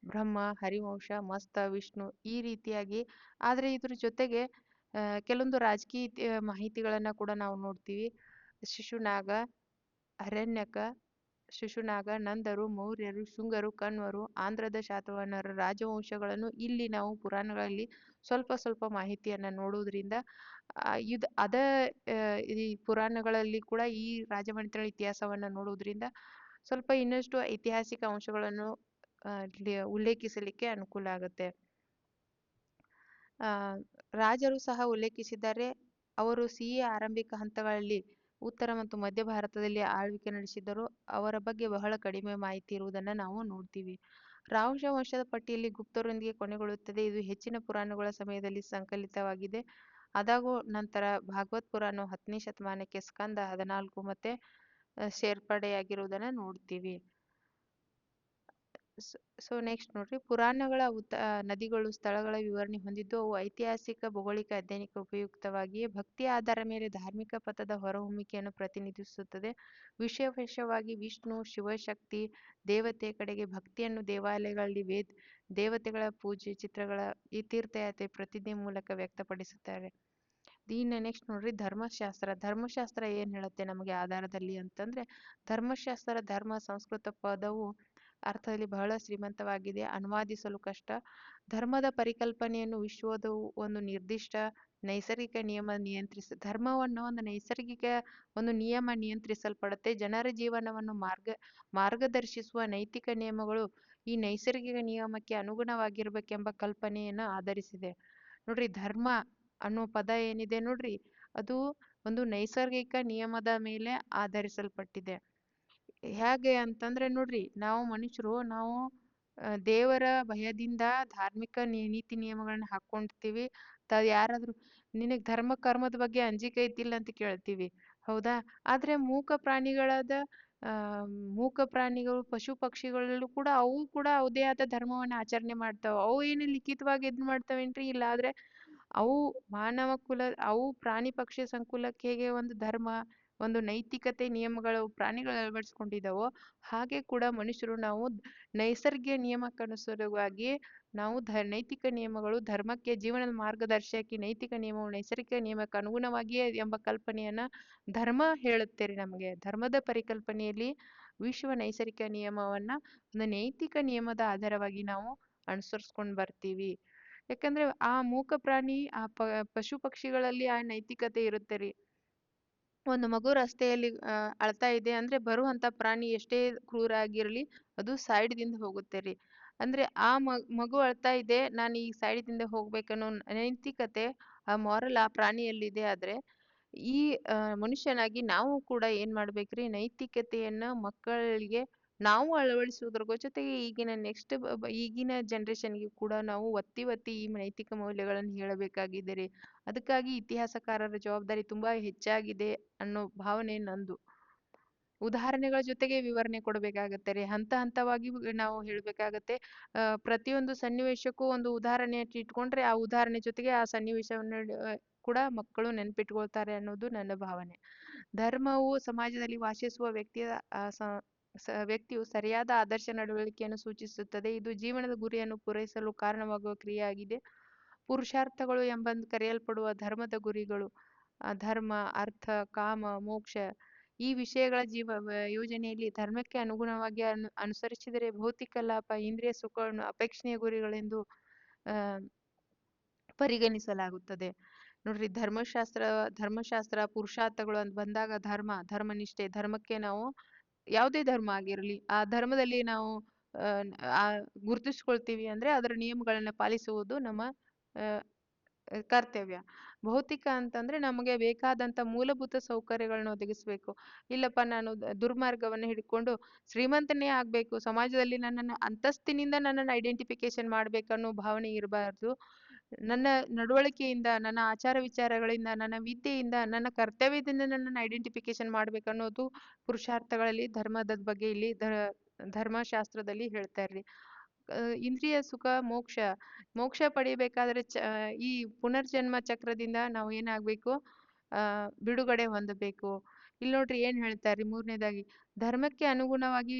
ಬ್ರಹ್ಮ, ಹರಿವಂಶ, ಮಸ್ತ, ವಿಷ್ಣು ಈ ರೀತಿಯಾಗಿ. ಆದ್ರೆ ಇದ್ರ ಜೊತೆಗೆ ಕೆಲವೊಂದು ರಾಜಕೀಯ ಮಾಹಿತಿಗಳನ್ನ ಕೂಡ ನಾವು ನೋಡ್ತೀವಿ. ಶಿಶುನಾಗ, ನಂದರು, ಮೌರ್ಯರು, ಶುಂಗರು, ಕಣ್ವರು, ಆಂಧ್ರದ ಶಾತವಾಹನರ ರಾಜವಂಶಗಳನ್ನು ಇಲ್ಲಿ ನಾವು ಪುರಾಣಗಳಲ್ಲಿ ಸ್ವಲ್ಪ ಮಾಹಿತಿಯನ್ನ ನೋಡುವುದರಿಂದ ಈ ಪುರಾಣಗಳಲ್ಲಿ ಕೂಡ ಈ ರಾಜಮನೆತನಗಳ ಇತಿಹಾಸವನ್ನ ನೋಡುವುದರಿಂದ ಸ್ವಲ್ಪ ಇನ್ನಷ್ಟು ಐತಿಹಾಸಿಕ ಅಂಶಗಳನ್ನು ಉಲ್ಲೇಖಿಸಲಿಕ್ಕೆ ಅನುಕೂಲ ಆಗುತ್ತೆ. ರಾಜರು ಸಹ ಉಲ್ಲೇಖಿಸಿದ್ದಾರೆ. ಅವರು ಸಿಹಿಯ ಆರಂಭಿಕ ಹಂತಗಳಲ್ಲಿ ಉತ್ತರ ಮತ್ತು ಮಧ್ಯ ಭಾರತದಲ್ಲಿ ಆಳ್ವಿಕೆ ನಡೆಸಿದ್ದರು. ಅವರ ಬಗ್ಗೆ ಬಹಳ ಕಡಿಮೆ ಮಾಹಿತಿ ಇರುವುದನ್ನು ನಾವು ನೋಡ್ತೀವಿ. ರಾಜವಂಶದ ಪಟ್ಟಿಯಲ್ಲಿ ಗುಪ್ತರೊಂದಿಗೆ ಕೊನೆಗೊಳ್ಳುತ್ತದೆ. ಇದು ಹೆಚ್ಚಿನ ಪುರಾಣಗಳ ಸಮಯದಲ್ಲಿ ಸಂಕಲಿತವಾಗಿದೆ. ಅದಾಗೂ ನಂತರ ಭಾಗವತ್ ಪುರಾಣ 10ನೇ ಶತಮಾನಕ್ಕೆ, ಸ್ಕಂದ 14 ಮತ್ತೆ ಸೇರ್ಪಡೆಯಾಗಿರುವುದನ್ನ ನೋಡ್ತೀವಿ. ಸೊ ನೆಕ್ಸ್ಟ್ ನೋಡ್ರಿ, ಪುರಾಣಗಳ ನದಿಗಳು, ಸ್ಥಳಗಳ ವಿವರಣೆ ಹೊಂದಿದ್ದು ಅವು ಐತಿಹಾಸಿಕ, ಭೌಗೋಳಿಕ ಅಧ್ಯಯನಕ್ಕೆ ಉಪಯುಕ್ತವಾಗಿಯೇ ಭಕ್ತಿಯ ಆಧಾರದ ಮೇಲೆ ಧಾರ್ಮಿಕ ಪಥದ ಹೊರಹೊಮ್ಮುವಿಕೆಯನ್ನು ಪ್ರತಿನಿಧಿಸುತ್ತದೆ. ವಿಶೇಷವಾಗಿ ವಿಷ್ಣು, ಶಿವಶಕ್ತಿ, ದೇವತೆಯ ಕಡೆಗೆ ಭಕ್ತಿಯನ್ನು ದೇವಾಲಯಗಳಲ್ಲಿ ದೇವತೆಗಳ ಪೂಜೆ, ಚಿತ್ರಗಳ, ಈ ತೀರ್ಥಯಾತ್ರೆ, ಪ್ರತಿಜ್ಞೆ ಮೂಲಕ ವ್ಯಕ್ತಪಡಿಸುತ್ತಾರೆ. ಇನ್ನು ನೆಕ್ಸ್ಟ್ ನೋಡ್ರಿ, ಧರ್ಮಶಾಸ್ತ್ರ ಏನ್ ಹೇಳುತ್ತೆ ನಮಗೆ ಆಧಾರದಲ್ಲಿ ಅಂತಂದ್ರೆ, ಧರ್ಮ ಸಂಸ್ಕೃತ ಪದವು ಅರ್ಥದಲ್ಲಿ ಬಹಳ ಶ್ರೀಮಂತವಾಗಿದೆ, ಅನುವಾದಿಸಲು ಕಷ್ಟ. ಧರ್ಮದ ಪರಿಕಲ್ಪನೆಯನ್ನು ವಿಶ್ವದ ಒಂದು ನಿರ್ದಿಷ್ಟ ನೈಸರ್ಗಿಕ ನಿಯಮ ಧರ್ಮವನ್ನು ಒಂದು ನೈಸರ್ಗಿಕ ಒಂದು ನಿಯಮ ನಿಯಂತ್ರಿಸಲ್ಪಡುತ್ತೆ. ಜನರ ಜೀವನವನ್ನು ಮಾರ್ಗದರ್ಶಿಸುವ ನೈತಿಕ ನಿಯಮಗಳು ಈ ನೈಸರ್ಗಿಕ ನಿಯಮಕ್ಕೆ ಅನುಗುಣವಾಗಿರ್ಬೇಕೆಂಬ ಕಲ್ಪನೆಯನ್ನು ಆಧರಿಸಿದೆ. ನೋಡ್ರಿ, ಧರ್ಮ ಅನ್ನೋ ಪದ ಏನಿದೆ ನೋಡ್ರಿ, ಅದು ಒಂದು ನೈಸರ್ಗಿಕ ನಿಯಮದ ಮೇಲೆ ಆಧರಿಸಲ್ಪಟ್ಟಿದೆ. ಹೇಗೆ ಅಂತಂದ್ರೆ ನೋಡ್ರಿ, ನಾವು ಮನುಷ್ಯರು ನಾವು ದೇವರ ಭಯದಿಂದ ಧಾರ್ಮಿಕ ನೀತಿ ನಿಯಮಗಳನ್ನ ಹಾಕ್ಕೊಂಡಿರ್ತೀವಿ. ಯಾರಾದ್ರೂ ನಿನಗ್ ಧರ್ಮ ಕರ್ಮದ ಬಗ್ಗೆ ಅಂಜಿಕೆ ಐತಿಲ್ಲ ಅಂತ ಕೇಳ್ತೀವಿ. ಹೌದಾ? ಆದ್ರೆ ಮೂಕ ಪ್ರಾಣಿಗಳಾದ ಆ ಮೂಕ ಪ್ರಾಣಿಗಳು, ಪಶು ಪಕ್ಷಿಗಳಲ್ಲೂ ಕೂಡ ಅವು ಕೂಡ ಅವ್ದೇ ಆದ ಧರ್ಮವನ್ನ ಆಚರಣೆ ಮಾಡ್ತಾವ. ಅವು ಏನು ಲಿಖಿತವಾಗಿ ಇದ್ ಮಾಡ್ತಾವೇನ್ರಿ? ಇಲ್ಲ. ಆದ್ರೆ ಅವು ಮಾನವ ಕುಲ ಅವು ಪ್ರಾಣಿ ಪಕ್ಷಿ ಸಂಕುಲಕ್ಕೆ ಹೇಗೆ ಒಂದು ಧರ್ಮ, ಒಂದು ನೈತಿಕತೆ ನಿಯಮಗಳು ಪ್ರಾಣಿಗಳು ಅಳವಡಿಸ್ಕೊಂಡಿದ್ದಾವೋ, ಹಾಗೆ ಕೂಡ ಮನುಷ್ಯರು ನಾವು ನೈಸರ್ಗಿಕ ನಿಯಮಕ್ಕನುಸಾರವಾಗಿ ನಾವು ನೈತಿಕ ನಿಯಮಗಳು ಧರ್ಮಕ್ಕೆ ಜೀವನದ ಮಾರ್ಗದರ್ಶಿಯಾಗಿ ನೈತಿಕ ನಿಯಮಗಳು ನೈಸರ್ಗಿಕ ನಿಯಮಕ್ಕೆ ಅನುಗುಣವಾಗಿಯೇ ಎಂಬ ಕಲ್ಪನೆಯನ್ನ ಧರ್ಮ ಹೇಳುತ್ತೆ ರೀ ನಮಗೆ. ಧರ್ಮದ ಪರಿಕಲ್ಪನೆಯಲ್ಲಿ ವಿಶ್ವ ನೈಸರ್ಗಿಕ ನಿಯಮವನ್ನ ಒಂದು ನೈತಿಕ ನಿಯಮದ ಆಧಾರವಾಗಿ ನಾವು ಅನುಸರಿಸ್ಕೊಂಡು ಬರ್ತೀವಿ. ಯಾಕಂದ್ರೆ ಆ ಮೂಕ ಪ್ರಾಣಿ ಆ ಪಶು ಪಕ್ಷಿಗಳಲ್ಲಿ ಆ ನೈತಿಕತೆ ಇರುತ್ತೆ ರೀ. ಒಂದು ಮಗು ರಸ್ತೆಯಲ್ಲಿ ಅಳ್ತಾ ಇದೆ ಅಂದ್ರೆ ಬರುವಂತ ಪ್ರಾಣಿ ಎಷ್ಟೇ ಕ್ರೂರ ಆಗಿರ್ಲಿ ಅದು ಸೈಡ್ದಿಂದ ಹೋಗುತ್ತೆ ರೀ. ಅಂದ್ರೆ ಆ ಮಗು ಅಳ್ತಾ ಇದೆ, ನಾನು ಈ ಸೈಡ್ದಿಂದ ಹೋಗ್ಬೇಕನ್ನೋ ನೈತಿಕತೆ, ಆ ಮಾರಲ್ ಆ ಪ್ರಾಣಿಯಲ್ಲಿದೆ. ಆದ್ರೆ ಈ ಮನುಷ್ಯನಾಗಿ ನಾವು ಕೂಡ ಏನ್ ಮಾಡ್ಬೇಕ್ರಿ, ನೈತಿಕತೆಯನ್ನ ಮಕ್ಕಳಿಗೆ ನಾವು ಅಳವಡಿಸುವುದ್ರ ಜೊತೆಗೆ ಈಗಿನ ನೆಕ್ಸ್ಟ್ ಈಗಿನ ಜನರೇಷನ್ಗೆ ಕೂಡ ನಾವು ಒತ್ತಿ ಒತ್ತಿ ಈ ನೈತಿಕ ಮೌಲ್ಯಗಳನ್ನು ಹೇಳಬೇಕಾಗಿದೆ ರೀ. ಅದಕ್ಕಾಗಿ ಇತಿಹಾಸಕಾರರ ಜವಾಬ್ದಾರಿ ತುಂಬಾ ಹೆಚ್ಚಾಗಿದೆ ಅನ್ನೋ ಭಾವನೆ ನಂದು. ಉದಾಹರಣೆಗಳ ಜೊತೆಗೆ ವಿವರಣೆ ಕೊಡಬೇಕಾಗತ್ತೆ ರೀ. ಹಂತ ಹಂತವಾಗಿ ನಾವು ಹೇಳ್ಬೇಕಾಗತ್ತೆ. ಪ್ರತಿಯೊಂದು ಸನ್ನಿವೇಶಕ್ಕೂ ಒಂದು ಉದಾಹರಣೆ ಇಟ್ಕೊಂಡ್ರೆ ಆ ಉದಾಹರಣೆ ಜೊತೆಗೆ ಆ ಸನ್ನಿವೇಶವನ್ನ ಕೂಡ ಮಕ್ಕಳು ನೆನ್ಪಿಟ್ಕೊಳ್ತಾರೆ ಅನ್ನೋದು ನನ್ನ ಭಾವನೆ. ಧರ್ಮವು ಸಮಾಜದಲ್ಲಿ ವಾಸಿಸುವ ವ್ಯಕ್ತಿಯ ವ್ಯಕ್ತಿಯು ಸರಿಯಾದ ಆದರ್ಶ ನಡವಳಿಕೆಯನ್ನು ಸೂಚಿಸುತ್ತದೆ. ಇದು ಜೀವನದ ಗುರಿಯನ್ನು ಪೂರೈಸಲು ಕಾರಣವಾಗುವ ಕ್ರಿಯೆಯಾಗಿದೆ. ಪುರುಷಾರ್ಥಗಳು ಎಂಬಂದು ಕರೆಯಲ್ಪಡುವ ಧರ್ಮದ ಗುರಿಗಳು, ಧರ್ಮ, ಅರ್ಥ, ಕಾಮ, ಮೋಕ್ಷ ಈ ವಿಷಯಗಳ ಯೋಜನೆಯಲ್ಲಿ ಧರ್ಮಕ್ಕೆ ಅನುಗುಣವಾಗಿ ಅನುಸರಿಸಿದರೆ ಭೌತಿಕ ಲಾಭ, ಇಂದ್ರಿಯ ಸುಖವನ್ನು ಅಪೇಕ್ಷಣೀಯ ಗುರಿಗಳೆಂದು ಆ ಪರಿಗಣಿಸಲಾಗುತ್ತದೆ. ನೋಡ್ರಿ, ಧರ್ಮಶಾಸ್ತ್ರ ಪುರುಷಾರ್ಥಗಳು ಅಂತ ಬಂದಾಗ ಧರ್ಮನಿಷ್ಠೆ, ಧರ್ಮಕ್ಕೆ ನಾವು ಯಾವುದೇ ಧರ್ಮ ಆಗಿರಲಿ ಆ ಧರ್ಮದಲ್ಲಿ ನಾವು ಗುರುತಿಸ್ಕೊಳ್ತೀವಿ ಅಂದ್ರೆ ಅದರ ನಿಯಮಗಳನ್ನ ಪಾಲಿಸುವುದು ನಮ್ಮ ಕರ್ತವ್ಯ. ಭೌತಿಕ ಅಂತಂದ್ರೆ ನಮಗೆ ಬೇಕಾದಂತ ಮೂಲಭೂತ ಸೌಕರ್ಯಗಳನ್ನ ಒದಗಿಸ್ಬೇಕು. ಇಲ್ಲಪ್ಪ ನಾನು ದುರ್ಮಾರ್ಗವನ್ನ ಹಿಡ್ಕೊಂಡು ಶ್ರೀಮಂತನೇ ಆಗ್ಬೇಕು, ಸಮಾಜದಲ್ಲಿ ನನ್ನನ್ನು ಅಂತಸ್ತಿನಿಂದ ನನ್ನನ್ನು ಐಡೆಂಟಿಫಿಕೇಶನ್ ಮಾಡ್ಬೇಕನ್ನೋ ಭಾವನೆ ಇರಬಾರ್ದು. ನನ್ನ ನಡವಳಿಕೆಯಿಂದ, ನನ್ನ ಆಚಾರ ವಿಚಾರಗಳಿಂದ, ನನ್ನ ವಿದ್ಯೆಯಿಂದ, ನನ್ನ ಕರ್ತವ್ಯದಿಂದ ನನ್ನನ್ನು ಐಡೆಂಟಿಫಿಕೇಶನ್ ಮಾಡ್ಬೇಕನ್ನೋದು ಪುರುಷಾರ್ಥಗಳಲ್ಲಿ ಧರ್ಮದ ಬಗ್ಗೆ ಇಲ್ಲಿ ಧರ್ಮಶಾಸ್ತ್ರದಲ್ಲಿ ಹೇಳ್ತಾರ್ರಿ. ಇಂದ್ರಿಯ ಸುಖ, ಮೋಕ್ಷ ಪಡಿಬೇಕಾದ್ರೆ ಈ ಪುನರ್ಜನ್ಮ ಚಕ್ರದಿಂದ ನಾವು ಏನಾಗ್ಬೇಕು, ಬಿಡುಗಡೆ ಹೊಂದಬೇಕು. ಇಲ್ಲಿ ನೋಡ್ರಿ ಏನ್ ಹೇಳ್ತಾರ್ರಿ ಮೂರನೇದಾಗಿ, ಧರ್ಮಕ್ಕೆ ಅನುಗುಣವಾಗಿ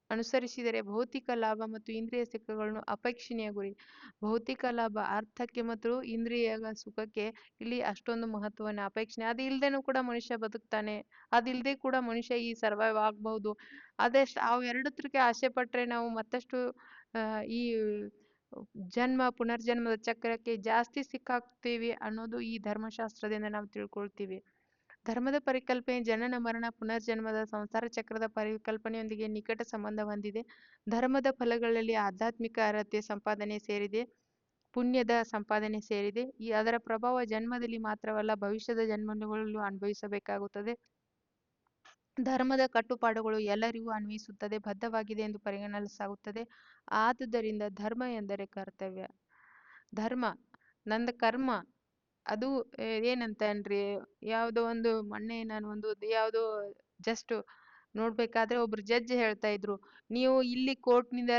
ಅನುಸರಿಸಿದರೆ ಭೌತಿಕ ಲಾಭ ಮತ್ತು ಇಂದ್ರಿಯ ಸುಖಗಳನ್ನು ಅಪೇಕ್ಷಣೀಯ ಗುರಿ. ಭೌತಿಕ ಲಾಭ, ಅರ್ಥಕ್ಕೆ ಮತ್ತು ಇಂದ್ರಿಯ ಸುಖಕ್ಕೆ ಇಲ್ಲಿ ಅಷ್ಟೊಂದು ಮಹತ್ವನ ಅಪೇಕ್ಷಣೆ. ಅದು ಇಲ್ದೇನೂ ಕೂಡ ಮನುಷ್ಯ ಬದುಕ್ತಾನೆ, ಅದಿಲ್ದೆ ಕೂಡ ಮನುಷ್ಯ ಈ ಸರ್ವೈವ್ ಆಗ್ಬಹುದು. ಅವು ಎರಡತ್ರಕ್ಕೆ ಆಸೆ ಪಟ್ರೆ ನಾವು ಮತ್ತಷ್ಟು ಈ ಪುನರ್ಜನ್ಮದ ಚಕ್ರಕ್ಕೆ ಜಾಸ್ತಿ ಸಿಕ್ಕಾಕ್ತೀವಿ ಅನ್ನೋದು ಈ ಧರ್ಮಶಾಸ್ತ್ರದಿಂದ ನಾವು ತಿಳ್ಕೊಳ್ತೀವಿ. ಧರ್ಮದ ಪರಿಕಲ್ಪನೆ ಜನನ ಮರಣ ಪುನರ್ಜನ್ಮದ ಸಂಸಾರ ಚಕ್ರದ ಪರಿಕಲ್ಪನೆಯೊಂದಿಗೆ ನಿಕಟ ಸಂಬಂಧ ಹೊಂದಿದೆ. ಧರ್ಮದ ಫಲಗಳಲ್ಲಿ ಆಧ್ಯಾತ್ಮಿಕ ಅರ್ಹತೆ ಸಂಪಾದನೆ ಸೇರಿದೆ, ಪುಣ್ಯದ ಸಂಪಾದನೆ ಸೇರಿದೆ. ಅದರ ಪ್ರಭಾವ ಜನ್ಮದಲ್ಲಿ ಮಾತ್ರವಲ್ಲ ಭವಿಷ್ಯದ ಜನ್ಮಗಳಲ್ಲೂ ಅನುಭವಿಸಬೇಕಾಗುತ್ತದೆ. ಧರ್ಮದ ಕಟ್ಟುಪಾಡುಗಳು ಎಲ್ಲರಿಗೂ ಅನ್ವಯಿಸುತ್ತದೆ, ಬದ್ಧವಾಗಿದೆ ಎಂದು ಪರಿಗಣಿಸಲಾಗುತ್ತದೆ. ಆದುದರಿಂದ ಧರ್ಮ ಎಂದರೆ ಕರ್ತವ್ಯ. ಧರ್ಮ ನಂದ ಕರ್ಮ ಅದು ಏನಂತನ್ರಿ, ಯಾವುದೋ ಒಂದು ಮೊನ್ನೆ ನಾನು ಒಂದು ಯಾವುದೋ ಜಸ್ಟ್ ನೋಡ್ಬೇಕಾದ್ರೆ ಒಬ್ರು ಜಡ್ಜ್ ಹೇಳ್ತಾ ಇದ್ರು, ನೀವು ಇಲ್ಲಿ ಕೋರ್ಟ್ನಿಂದ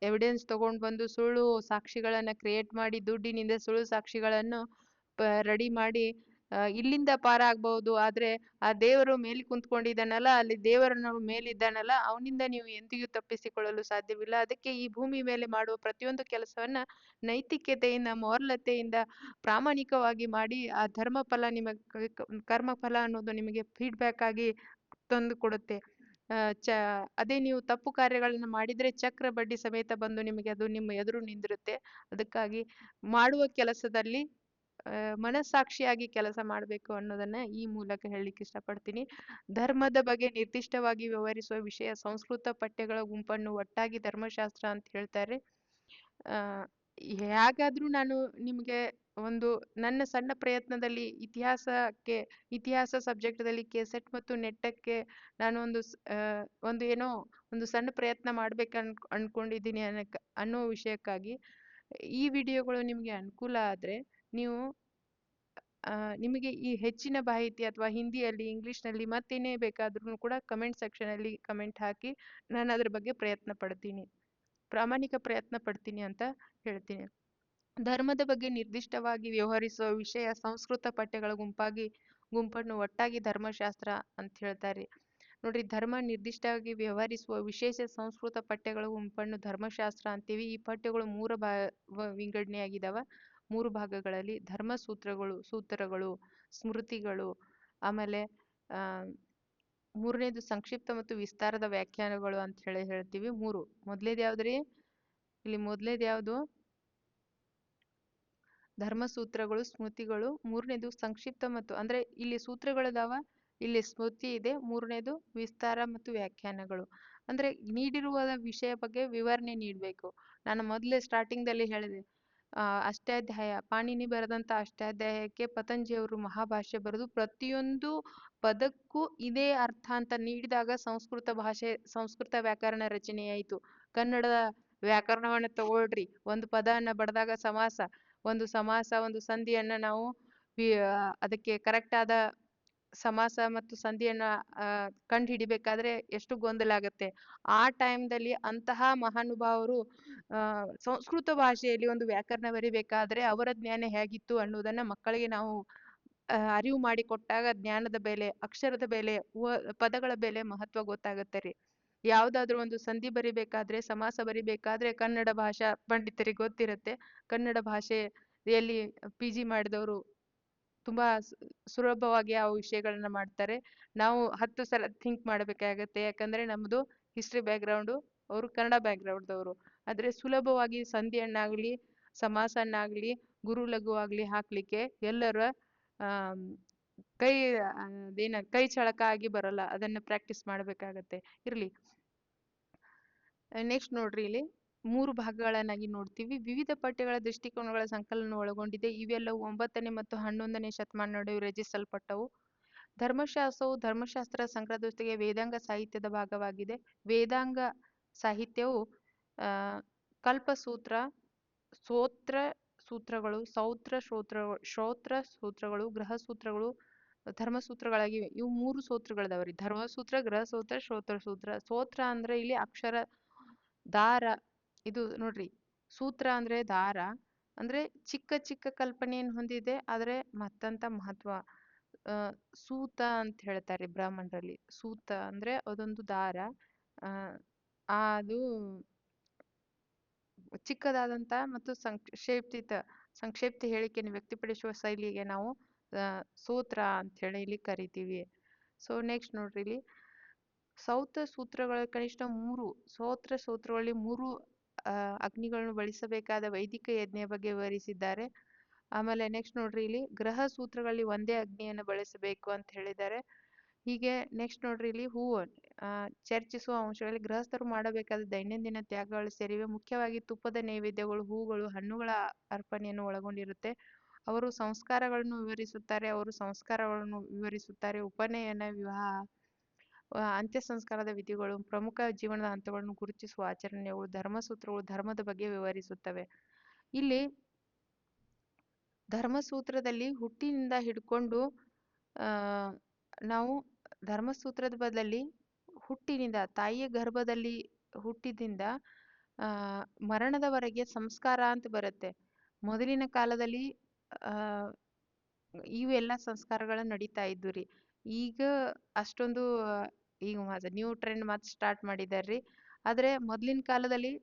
ಎವಿಡೆನ್ಸ್ ತಗೊಂಡ್ ಬಂದು ಸುಳ್ಳು ಸಾಕ್ಷಿಗಳನ್ನ ಕ್ರಿಯೇಟ್ ಮಾಡಿ ದುಡ್ಡಿನಿಂದ ಸುಳ್ಳು ಸಾಕ್ಷಿಗಳನ್ನು ರೆಡಿ ಮಾಡಿ ಇಲ್ಲಿಂದ ಪಾರಾಗ್ಬಹುದು. ಆದ್ರೆ ಆ ದೇವರು ಮೇಲೆ ಕುಂತ್ಕೊಂಡಿದ್ದಾನಲ್ಲ, ಅಲ್ಲಿ ದೇವರನ್ನ ಮೇಲಿದ್ದಾನಲ್ಲ, ಅವನಿಂದ ನೀವು ಎಂದಿಗೂ ತಪ್ಪಿಸಿಕೊಳ್ಳಲು ಸಾಧ್ಯವಿಲ್ಲ. ಅದಕ್ಕೆ ಈ ಭೂಮಿ ಮೇಲೆ ಮಾಡುವ ಪ್ರತಿಯೊಂದು ಕೆಲಸವನ್ನ ನೈತಿಕತೆಯಿಂದ, ಮೌಲ್ಯತೆಯಿಂದ ಪ್ರಾಮಾಣಿಕವಾಗಿ ಮಾಡಿ ಆ ಧರ್ಮ ಫಲ ನಿಮಗೆ ಕರ್ಮ ಫಲ ಅನ್ನೋದು ನಿಮಗೆ ಫೀಡ್ಬ್ಯಾಕ್ ಆಗಿ ತಂದು ಕೊಡುತ್ತೆ. ಅದೇ ನೀವು ತಪ್ಪು ಕಾರ್ಯಗಳನ್ನ ಮಾಡಿದ್ರೆ ಚಕ್ರ ಬಡ್ಡಿ ಸಮೇತ ಬಂದು ನಿಮಗೆ ಅದು ನಿಮ್ಮ ಎದುರು ನಿಂದಿರುತ್ತೆ. ಅದಕ್ಕಾಗಿ ಮಾಡುವ ಕೆಲಸದಲ್ಲಿ ಮನಸ್ಸಾಕ್ಷಿಯಾಗಿ ಕೆಲಸ ಮಾಡಬೇಕು ಅನ್ನೋದನ್ನ ಈ ಮೂಲಕ ಹೇಳಲಿಕ್ಕೆ ಇಷ್ಟಪಡ್ತೀನಿ. ಧರ್ಮದ ಬಗ್ಗೆ ನಿರ್ದಿಷ್ಟವಾಗಿ ವಿವರಿಸುವ ವಿಷಯ ಸಂಸ್ಕೃತ ಪಠ್ಯಗಳ ಗುಂಪನ್ನು ಒಟ್ಟಾಗಿ ಧರ್ಮಶಾಸ್ತ್ರ ಅಂತ ಹೇಳ್ತಾರೆ. ಹೇಗಾದ್ರೂ ನಾನು ನಿಮ್ಗೆ ಒಂದು ನನ್ನ ಸಣ್ಣ ಪ್ರಯತ್ನದಲ್ಲಿ ಇತಿಹಾಸ ಸಬ್ಜೆಕ್ಟ್ದಲ್ಲಿ ಕೆಸೆಟ್ ಮತ್ತು ನೆಟ್ಟಕ್ಕೆ ನಾನು ಒಂದು ಏನೋ ಒಂದು ಸಣ್ಣ ಪ್ರಯತ್ನ ಮಾಡ್ಬೇಕು ಅನ್ಕೊಂಡಿದ್ದೀನಿ ಅನ್ನೋ ವಿಷಯಕ್ಕಾಗಿ ಈ ವಿಡಿಯೋಗಳು ನಿಮಗೆ ಅನುಕೂಲ ಆದ್ರೆ ನೀವು ನಿಮಗೆ ಈ ಹೆಚ್ಚಿನ ಮಾಹಿತಿ ಅಥವಾ ಹಿಂದಿಯಲ್ಲಿ ಇಂಗ್ಲಿಷ್ನಲ್ಲಿ ಮತ್ತೇನೇ ಬೇಕಾದ್ರೂ ಕೂಡ ಕಮೆಂಟ್ ಸೆಕ್ಷನ್ ಅಲ್ಲಿ ಕಮೆಂಟ್ ಹಾಕಿ ನಾನು ಅದ್ರ ಬಗ್ಗೆ ಪ್ರಾಮಾಣಿಕ ಪ್ರಯತ್ನ ಪಡ್ತೀನಿ ಅಂತ ಹೇಳ್ತೀನಿ. ಧರ್ಮದ ಬಗ್ಗೆ ನಿರ್ದಿಷ್ಟವಾಗಿ ವ್ಯವಹರಿಸುವ ವಿಷಯ ಸಂಸ್ಕೃತ ಪಠ್ಯಗಳ ಗುಂಪನ್ನು ಒಟ್ಟಾಗಿ ಧರ್ಮಶಾಸ್ತ್ರ ಅಂತ ಹೇಳ್ತಾರೆ. ನೋಡ್ರಿ, ಧರ್ಮ ನಿರ್ದಿಷ್ಟವಾಗಿ ವ್ಯವಹರಿಸುವ ವಿಶೇಷ ಸಂಸ್ಕೃತ ಪಠ್ಯಗಳ ಗುಂಪನ್ನು ಧರ್ಮಶಾಸ್ತ್ರ ಅಂತೀವಿ. ಈ ಪಠ್ಯಗಳು ವಿಂಗಡಣೆಯಾಗಿದ್ದಾವ 3 ಭಾಗಗಳಲ್ಲಿ: ಸೂತ್ರಗಳು, ಸ್ಮೃತಿಗಳು, ಆಮೇಲೆ ಆ ಮೂರನೇದು ಸಂಕ್ಷಿಪ್ತ ಮತ್ತು ವಿಸ್ತಾರದ ವ್ಯಾಖ್ಯಾನಗಳು ಅಂತ ಹೇಳ್ತೀವಿ. ಮೊದಲೇದು ಯಾವ್ದ್ರಿ? ಇಲ್ಲಿ ಮೊದಲೇದು ಯಾವುದು? ಧರ್ಮಸೂತ್ರಗಳು, ಸ್ಮೃತಿಗಳು. ಮೂರನೇದು ಸಂಕ್ಷಿಪ್ತ ಮತ್ತು ಅಂದ್ರೆ ಇಲ್ಲಿ ಸೂತ್ರಗಳಿದಾವ, ಇಲ್ಲಿ ಸ್ಮೃತಿ ಇದೆ. ಮೂರನೇದು ವಿಸ್ತಾರ ಮತ್ತು ವ್ಯಾಖ್ಯಾನಗಳು. ಅಂದ್ರೆ ನೀಡಿರುವ ವಿಷಯ ಬಗ್ಗೆ ವಿವರಣೆ ನೀಡಬೇಕು. ನಾನು ಮೊದಲೇ ಸ್ಟಾರ್ಟಿಂಗ್ ದಲ್ಲಿ ಹೇಳಿದೆ, ಅಷ್ಟಾಧ್ಯಾಯ ಪಾಣಿನಿ ಬರೆದಂತ ಅಷ್ಟಾಧ್ಯಾಯಕ್ಕೆ ಪತಂಜಲಿಯವರು ಮಹಾಭಾಷ್ಯ ಬರೆದು ಪ್ರತಿಯೊಂದು ಪದಕ್ಕೂ ಇದೇ ಅರ್ಥ ಅಂತ ನೀಡಿದಾಗ ಸಂಸ್ಕೃತ ವ್ಯಾಕರಣ ರಚನೆಯಾಯಿತು. ಕನ್ನಡದ ವ್ಯಾಕರಣವನ್ನ ತಗೊಳ್ರಿ, ಒಂದು ಪದವನ್ನ ಬರೆದಾಗ ಒಂದು ಸಂಧಿಯನ್ನ ನಾವು ಅದಕ್ಕೆ ಕರೆಕ್ಟ್ ಆದ ಸಮಾಸ ಮತ್ತು ಸಂಧಿಯನ್ನ ಕಂಡು ಹಿಡಿಬೇಕಾದ್ರೆ ಎಷ್ಟು ಗೊಂದಲ ಆಗತ್ತೆ. ಆ ಟೈಮ್ದಲ್ಲಿ ಅಂತಹ ಮಹಾನುಭಾವರು ಸಂಸ್ಕೃತ ಭಾಷೆಯಲ್ಲಿ ಒಂದು ವ್ಯಾಕರಣ ಬರಿಬೇಕಾದ್ರೆ ಅವರ ಜ್ಞಾನ ಹೇಗಿತ್ತು ಅನ್ನೋದನ್ನ ಮಕ್ಕಳಿಗೆ ನಾವು ಅರಿವು ಮಾಡಿಕೊಟ್ಟಾಗ ಜ್ಞಾನದ ಬೆಲೆ, ಅಕ್ಷರದ ಬೆಲೆ, ಪದಗಳ ಬೆಲೆ, ಮಹತ್ವ ಗೊತ್ತಾಗತ್ತೆ ರೀ. ಯಾವ್ದಾದ್ರು ಒಂದು ಸಂಧಿ ಬರಿಬೇಕಾದ್ರೆ, ಸಮಾಸ ಬರಿಬೇಕಾದ್ರೆ ಕನ್ನಡ ಭಾಷಾ ಪಂಡಿತರಿಗೆ ಗೊತ್ತಿರತ್ತೆ. ಕನ್ನಡ ಭಾಷೆಯಲ್ಲಿ PG ಮಾಡಿದವರು ತುಂಬಾ ಸುಲಭವಾಗಿ ಆ ವಿಷಯಗಳನ್ನ ಮಾಡ್ತಾರೆ. ನಾವು 10 ಸಲ ಥಿಂಕ್ ಮಾಡ್ಬೇಕಾಗತ್ತೆ, ಯಾಕಂದ್ರೆ ನಮ್ದು ಹಿಸ್ಟ್ರಿ ಬ್ಯಾಕ್ಗ್ರೌಂಡು, ಅವರು ಕನ್ನಡ ಬ್ಯಾಕ್ಗ್ರೌಂಡ್ದವರು. ಆದ್ರೆ ಸುಲಭವಾಗಿ ಸಂಧಿಯನ್ನಾಗ್ಲಿ ಸಮಾಸನ್ನಾಗ್ಲಿ ಗುರು ಲಘು ಆಗ್ಲಿ ಹಾಕ್ಲಿಕ್ಕೆ ಎಲ್ಲರ ಕೈ ಚಳಕ ಆಗಿ ಬರಲ್ಲ. ಅದನ್ನ ಪ್ರಾಕ್ಟೀಸ್ ಮಾಡ್ಬೇಕಾಗತ್ತೆ. ಇರ್ಲಿ, ನೆಕ್ಸ್ಟ್ ನೋಡ್ರಿ, ಇಲ್ಲಿ 3 ಭಾಗಗಳನ್ನಾಗಿ ನೋಡ್ತೀವಿ. ವಿವಿಧ ಪಠ್ಯಗಳ ದೃಷ್ಟಿಕೋನಗಳ ಸಂಕಲನ ಒಳಗೊಂಡಿದೆ. ಇವೆಲ್ಲವೂ 9ನೇ ಮತ್ತು 11ನೇ ಶತಮಾನ ನಡುವೆ ರಚಿಸಲ್ಪಟ್ಟವು. ಧರ್ಮಶಾಸ್ತ್ರವು ಧರ್ಮಶಾಸ್ತ್ರ ಸಂಗ್ರಹದೊಂದಿಗೆ ವೇದಾಂಗ ಸಾಹಿತ್ಯದ ಭಾಗವಾಗಿದೆ. ವೇದಾಂಗ ಸಾಹಿತ್ಯವು ಕಲ್ಪಸೂತ್ರ, ಸ್ತೋತ್ರ ಸೂತ್ರಗಳು, ಶ್ರೌತ್ರ ಸೂತ್ರಗಳು, ಗೃಹ ಸೂತ್ರಗಳು, ಧರ್ಮಸೂತ್ರಗಳಾಗಿವೆ. ಇವು 3 ಸೂತ್ರಗಳಿದಾವ್ರಿ: ಧರ್ಮಸೂತ್ರ, ಗೃಹ ಸೂತ್ರ, ಶ್ರೌತ್ರ ಸೂತ್ರ. ಸ್ತೋತ್ರ ಅಂದ್ರೆ ಇಲ್ಲಿ ಅಕ್ಷರ, ದಾರ. ಇದು ನೋಡ್ರಿ, ಸೂತ್ರ ಅಂದ್ರೆ ದಾರ, ಅಂದ್ರೆ ಚಿಕ್ಕ ಚಿಕ್ಕ ಕಲ್ಪನೆಯನ್ನು ಹೊಂದಿದೆ, ಆದ್ರೆ ಮತ್ತಂತ ಮಹತ್ವ. ಸೂತ ಅಂತ ಹೇಳ್ತಾರೆ ಬ್ರಾಹ್ಮಣರಲ್ಲಿ. ಸೂತ ಅಂದ್ರೆ ಅದೊಂದು ದಾರ, ಅದು ಚಿಕ್ಕದಾದಂತ ಮತ್ತು ಸಂಕ್ಷಿಪ್ತ ಹೇಳಿಕೆಯನ್ನು ವ್ಯಕ್ತಪಡಿಸುವ ಶೈಲಿಗೆ ನಾವು ಸೂತ್ರ ಅಂತ ಹೇಳಿ ಇಲ್ಲಿ ಕರಿತೀವಿ. ಸೊ ನೆಕ್ಸ್ಟ್ ನೋಡ್ರಿ, ಇಲ್ಲಿ ಕನಿಷ್ಠ 3 ಸೂತ್ರಗಳಲ್ಲಿ 3 ಅಗ್ನಿಗಳನ್ನು ಬಳಸಬೇಕಾದ ವೈದಿಕ ಯಜ್ಞ ಬಗ್ಗೆ ವಿವರಿಸಿದ್ದಾರೆ. ಆಮೇಲೆ ನೆಕ್ಸ್ಟ್ ನೋಡ್ರಿ, ಇಲ್ಲಿ ಗ್ರಹ ಸೂತ್ರಗಳಲ್ಲಿ ಒಂದೇ ಅಗ್ನಿಯನ್ನು ಬಳಸಬೇಕು ಅಂತ ಹೇಳಿದ್ದಾರೆ. ಹೀಗೆ ನೆಕ್ಸ್ಟ್ ನೋಡ್ರಿ, ಇಲ್ಲಿ ಚರ್ಚಿಸುವ ಅಂಶಗಳಲ್ಲಿ ಗೃಹಸ್ಥರು ಮಾಡಬೇಕಾದ ದೈನಂದಿನ ತ್ಯಾಗಗಳು ಸೇರಿವೆ. ಮುಖ್ಯವಾಗಿ ತುಪ್ಪದ ನೈವೇದ್ಯಗಳು, ಹೂಗಳು, ಹಣ್ಣುಗಳ ಅರ್ಪಣೆಯನ್ನು ಒಳಗೊಂಡಿರುತ್ತೆ. ಅವರು ಸಂಸ್ಕಾರಗಳನ್ನು ವಿವರಿಸುತ್ತಾರೆ. ಉಪನಯನ, ವಿವಾಹ, ಅಂತ್ಯ ಸಂಸ್ಕಾರದ ವಿಧಿಗಳು, ಪ್ರಮುಖ ಜೀವನದ ಹಂತಗಳನ್ನು ಗುರುತಿಸುವ ಆಚರಣೆಗಳು. ಧರ್ಮಸೂತ್ರಗಳು ಧರ್ಮದ ಬಗ್ಗೆ ವಿವರಿಸುತ್ತವೆ. ಇಲ್ಲಿ ಧರ್ಮಸೂತ್ರದಲ್ಲಿ ಹುಟ್ಟಿನಿಂದ ಹಿಡ್ಕೊಂಡು ನಾವು ಧರ್ಮಸೂತ್ರದ ಬದಲಲ್ಲಿ ಹುಟ್ಟಿನಿಂದ, ತಾಯಿಯ ಗರ್ಭದಲ್ಲಿ ಹುಟ್ಟಿದಿಂದ ಮರಣದವರೆಗೆ ಸಂಸ್ಕಾರ ಅಂತ ಬರುತ್ತೆ. ಮೊದಲಿನ ಕಾಲದಲ್ಲಿ ಇವೆಲ್ಲ ಸಂಸ್ಕಾರಗಳು ನಡೀತಾ ಇದ್ವು ರೀ. ಈಗ ಅಷ್ಟೊಂದು ಈಗ ನ್ಯೂ ಟ್ರೆಂಡ್ ಮತ್ತೆ ಸ್ಟಾರ್ಟ್ ಮಾಡಿದಾರ್ರಿ. ಆದ್ರೆ ಮೊದ್ಲಿನ ಕಾಲದಲ್ಲಿ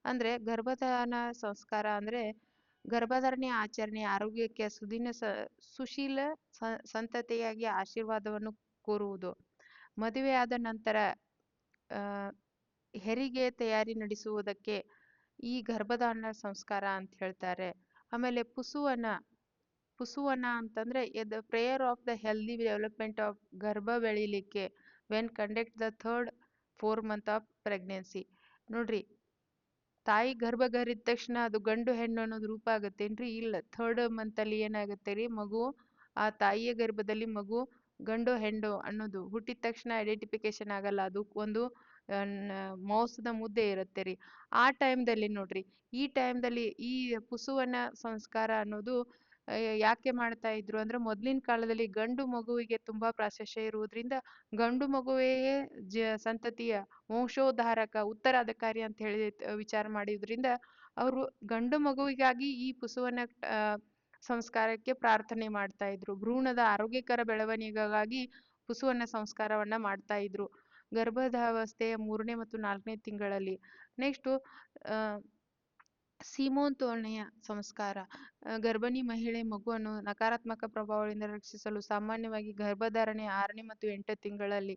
ಅಂದ್ರೆ ಗರ್ಭಧಾನ ಸಂಸ್ಕಾರ ಅಂದ್ರೆ ಗರ್ಭಧಾರಣೆ ಆಚರಣೆ ಆರೋಗ್ಯಕ್ಕೆ ಸುಶೀಲ ಸಂತತಿಯಾಗಿ ಆಶೀರ್ವಾದವನ್ನು ಕೋರುವುದು. ಮದುವೆಯಾದ ನಂತರ ಹೆರಿಗೆ ತಯಾರಿ ನಡೆಸುವುದಕ್ಕೆ ಈ ಗರ್ಭಧಾರಣ ಸಂಸ್ಕಾರ ಅಂತ ಹೇಳ್ತಾರೆ. ಆಮೇಲೆ ಪುಸುವನ ಅಂತಂದ್ರೆ prayer of the healthy development of ಗರ್ಭ ಬೆಳಿಲಿಕ್ಕೆ when conduct the 3rd 4 month of pregnancy. ನೋಡ್ರಿ, ತಾಯಿ ಗರ್ಭಗರಿದ ತಕ್ಷಣ ಅದು ಗಂಡು ಹೆಣ್ಣು ಅನ್ನೋದು ರೂಪ ಆಗತ್ತೇನ್ರಿ? ಇಲ್ಲ. ಥರ್ಡ್ ಮಂತ್ ಅಲ್ಲಿ ಏನಾಗುತ್ತೆ ರೀ, ಮಗು ಆ ತಾಯಿಯ ಗರ್ಭದಲ್ಲಿ ಮಗು ಗಂಡು ಹೆಣ್ಣು ಅನ್ನೋದು ಹುಟ್ಟಿದ ತಕ್ಷಣ ಐಡೆಂಟಿಫಿಕೇಶನ್ ಆಗಲ್ಲ. ಅದು ಒಂದು ಮಾಂಸದ ಮುದ್ದೆ ಇರುತ್ತೆ ರೀ. ಆ ಟೈಮ್ದಲ್ಲಿ ನೋಡ್ರಿ, ಈ ಟೈಮ್ದಲ್ಲಿ ಈ ಪುಸುವನ ಸಂಸ್ಕಾರ ಅನ್ನೋದು ಯಾಕೆ ಮಾಡ್ತಾ ಇದ್ರು ಅಂದ್ರೆ, ಮೊದ್ಲಿನ ಕಾಲದಲ್ಲಿ ಗಂಡು ಮಗುವಿಗೆ ತುಂಬಾ ಪ್ರಾಶಸ್ತ್ಯ ಇರುವುದರಿಂದ ಗಂಡು ಮಗುವೇ ಸಂತತಿಯ ವಂಶೋದ್ಧಾರಕ ಉತ್ತರಾಧಿಕಾರಿ ಅಂತ ಹೇಳಿ ವಿಚಾರ ಮಾಡಿದ್ರಿಂದ ಅವರು ಗಂಡು ಮಗುವಿಗಾಗಿ ಈ ಪುಸುವನ ಆ, ಸಂಸ್ಕಾರಕ್ಕೆ ಪ್ರಾರ್ಥನೆ ಮಾಡ್ತಾ ಇದ್ರು. ಭ್ರೂಣದ ಆರೋಗ್ಯಕರ ಬೆಳವಣಿಗೆಗಾಗಿ ಪುಸುವನ ಸಂಸ್ಕಾರವನ್ನ ಮಾಡ್ತಾ ಇದ್ರು ಗರ್ಭಧಾವಸ್ಥೆಯ 3ನೇ ಮತ್ತು 4ನೇ ತಿಂಗಳಲ್ಲಿ. ನೆಕ್ಸ್ಟ್ ಸೀಮೋಂತೋರ್ಣೆಯ ಸಂಸ್ಕಾರ. ಗರ್ಭಿಣಿ ಮಹಿಳೆ ಮಗುವನ್ನು ನಕಾರಾತ್ಮಕ ಪ್ರಭಾವಗಳಿಂದ ರಕ್ಷಿಸಲು ಸಾಮಾನ್ಯವಾಗಿ ಗರ್ಭಧಾರಣೆ 6ನೇ ಮತ್ತು 8ನೇ ತಿಂಗಳಲ್ಲಿ,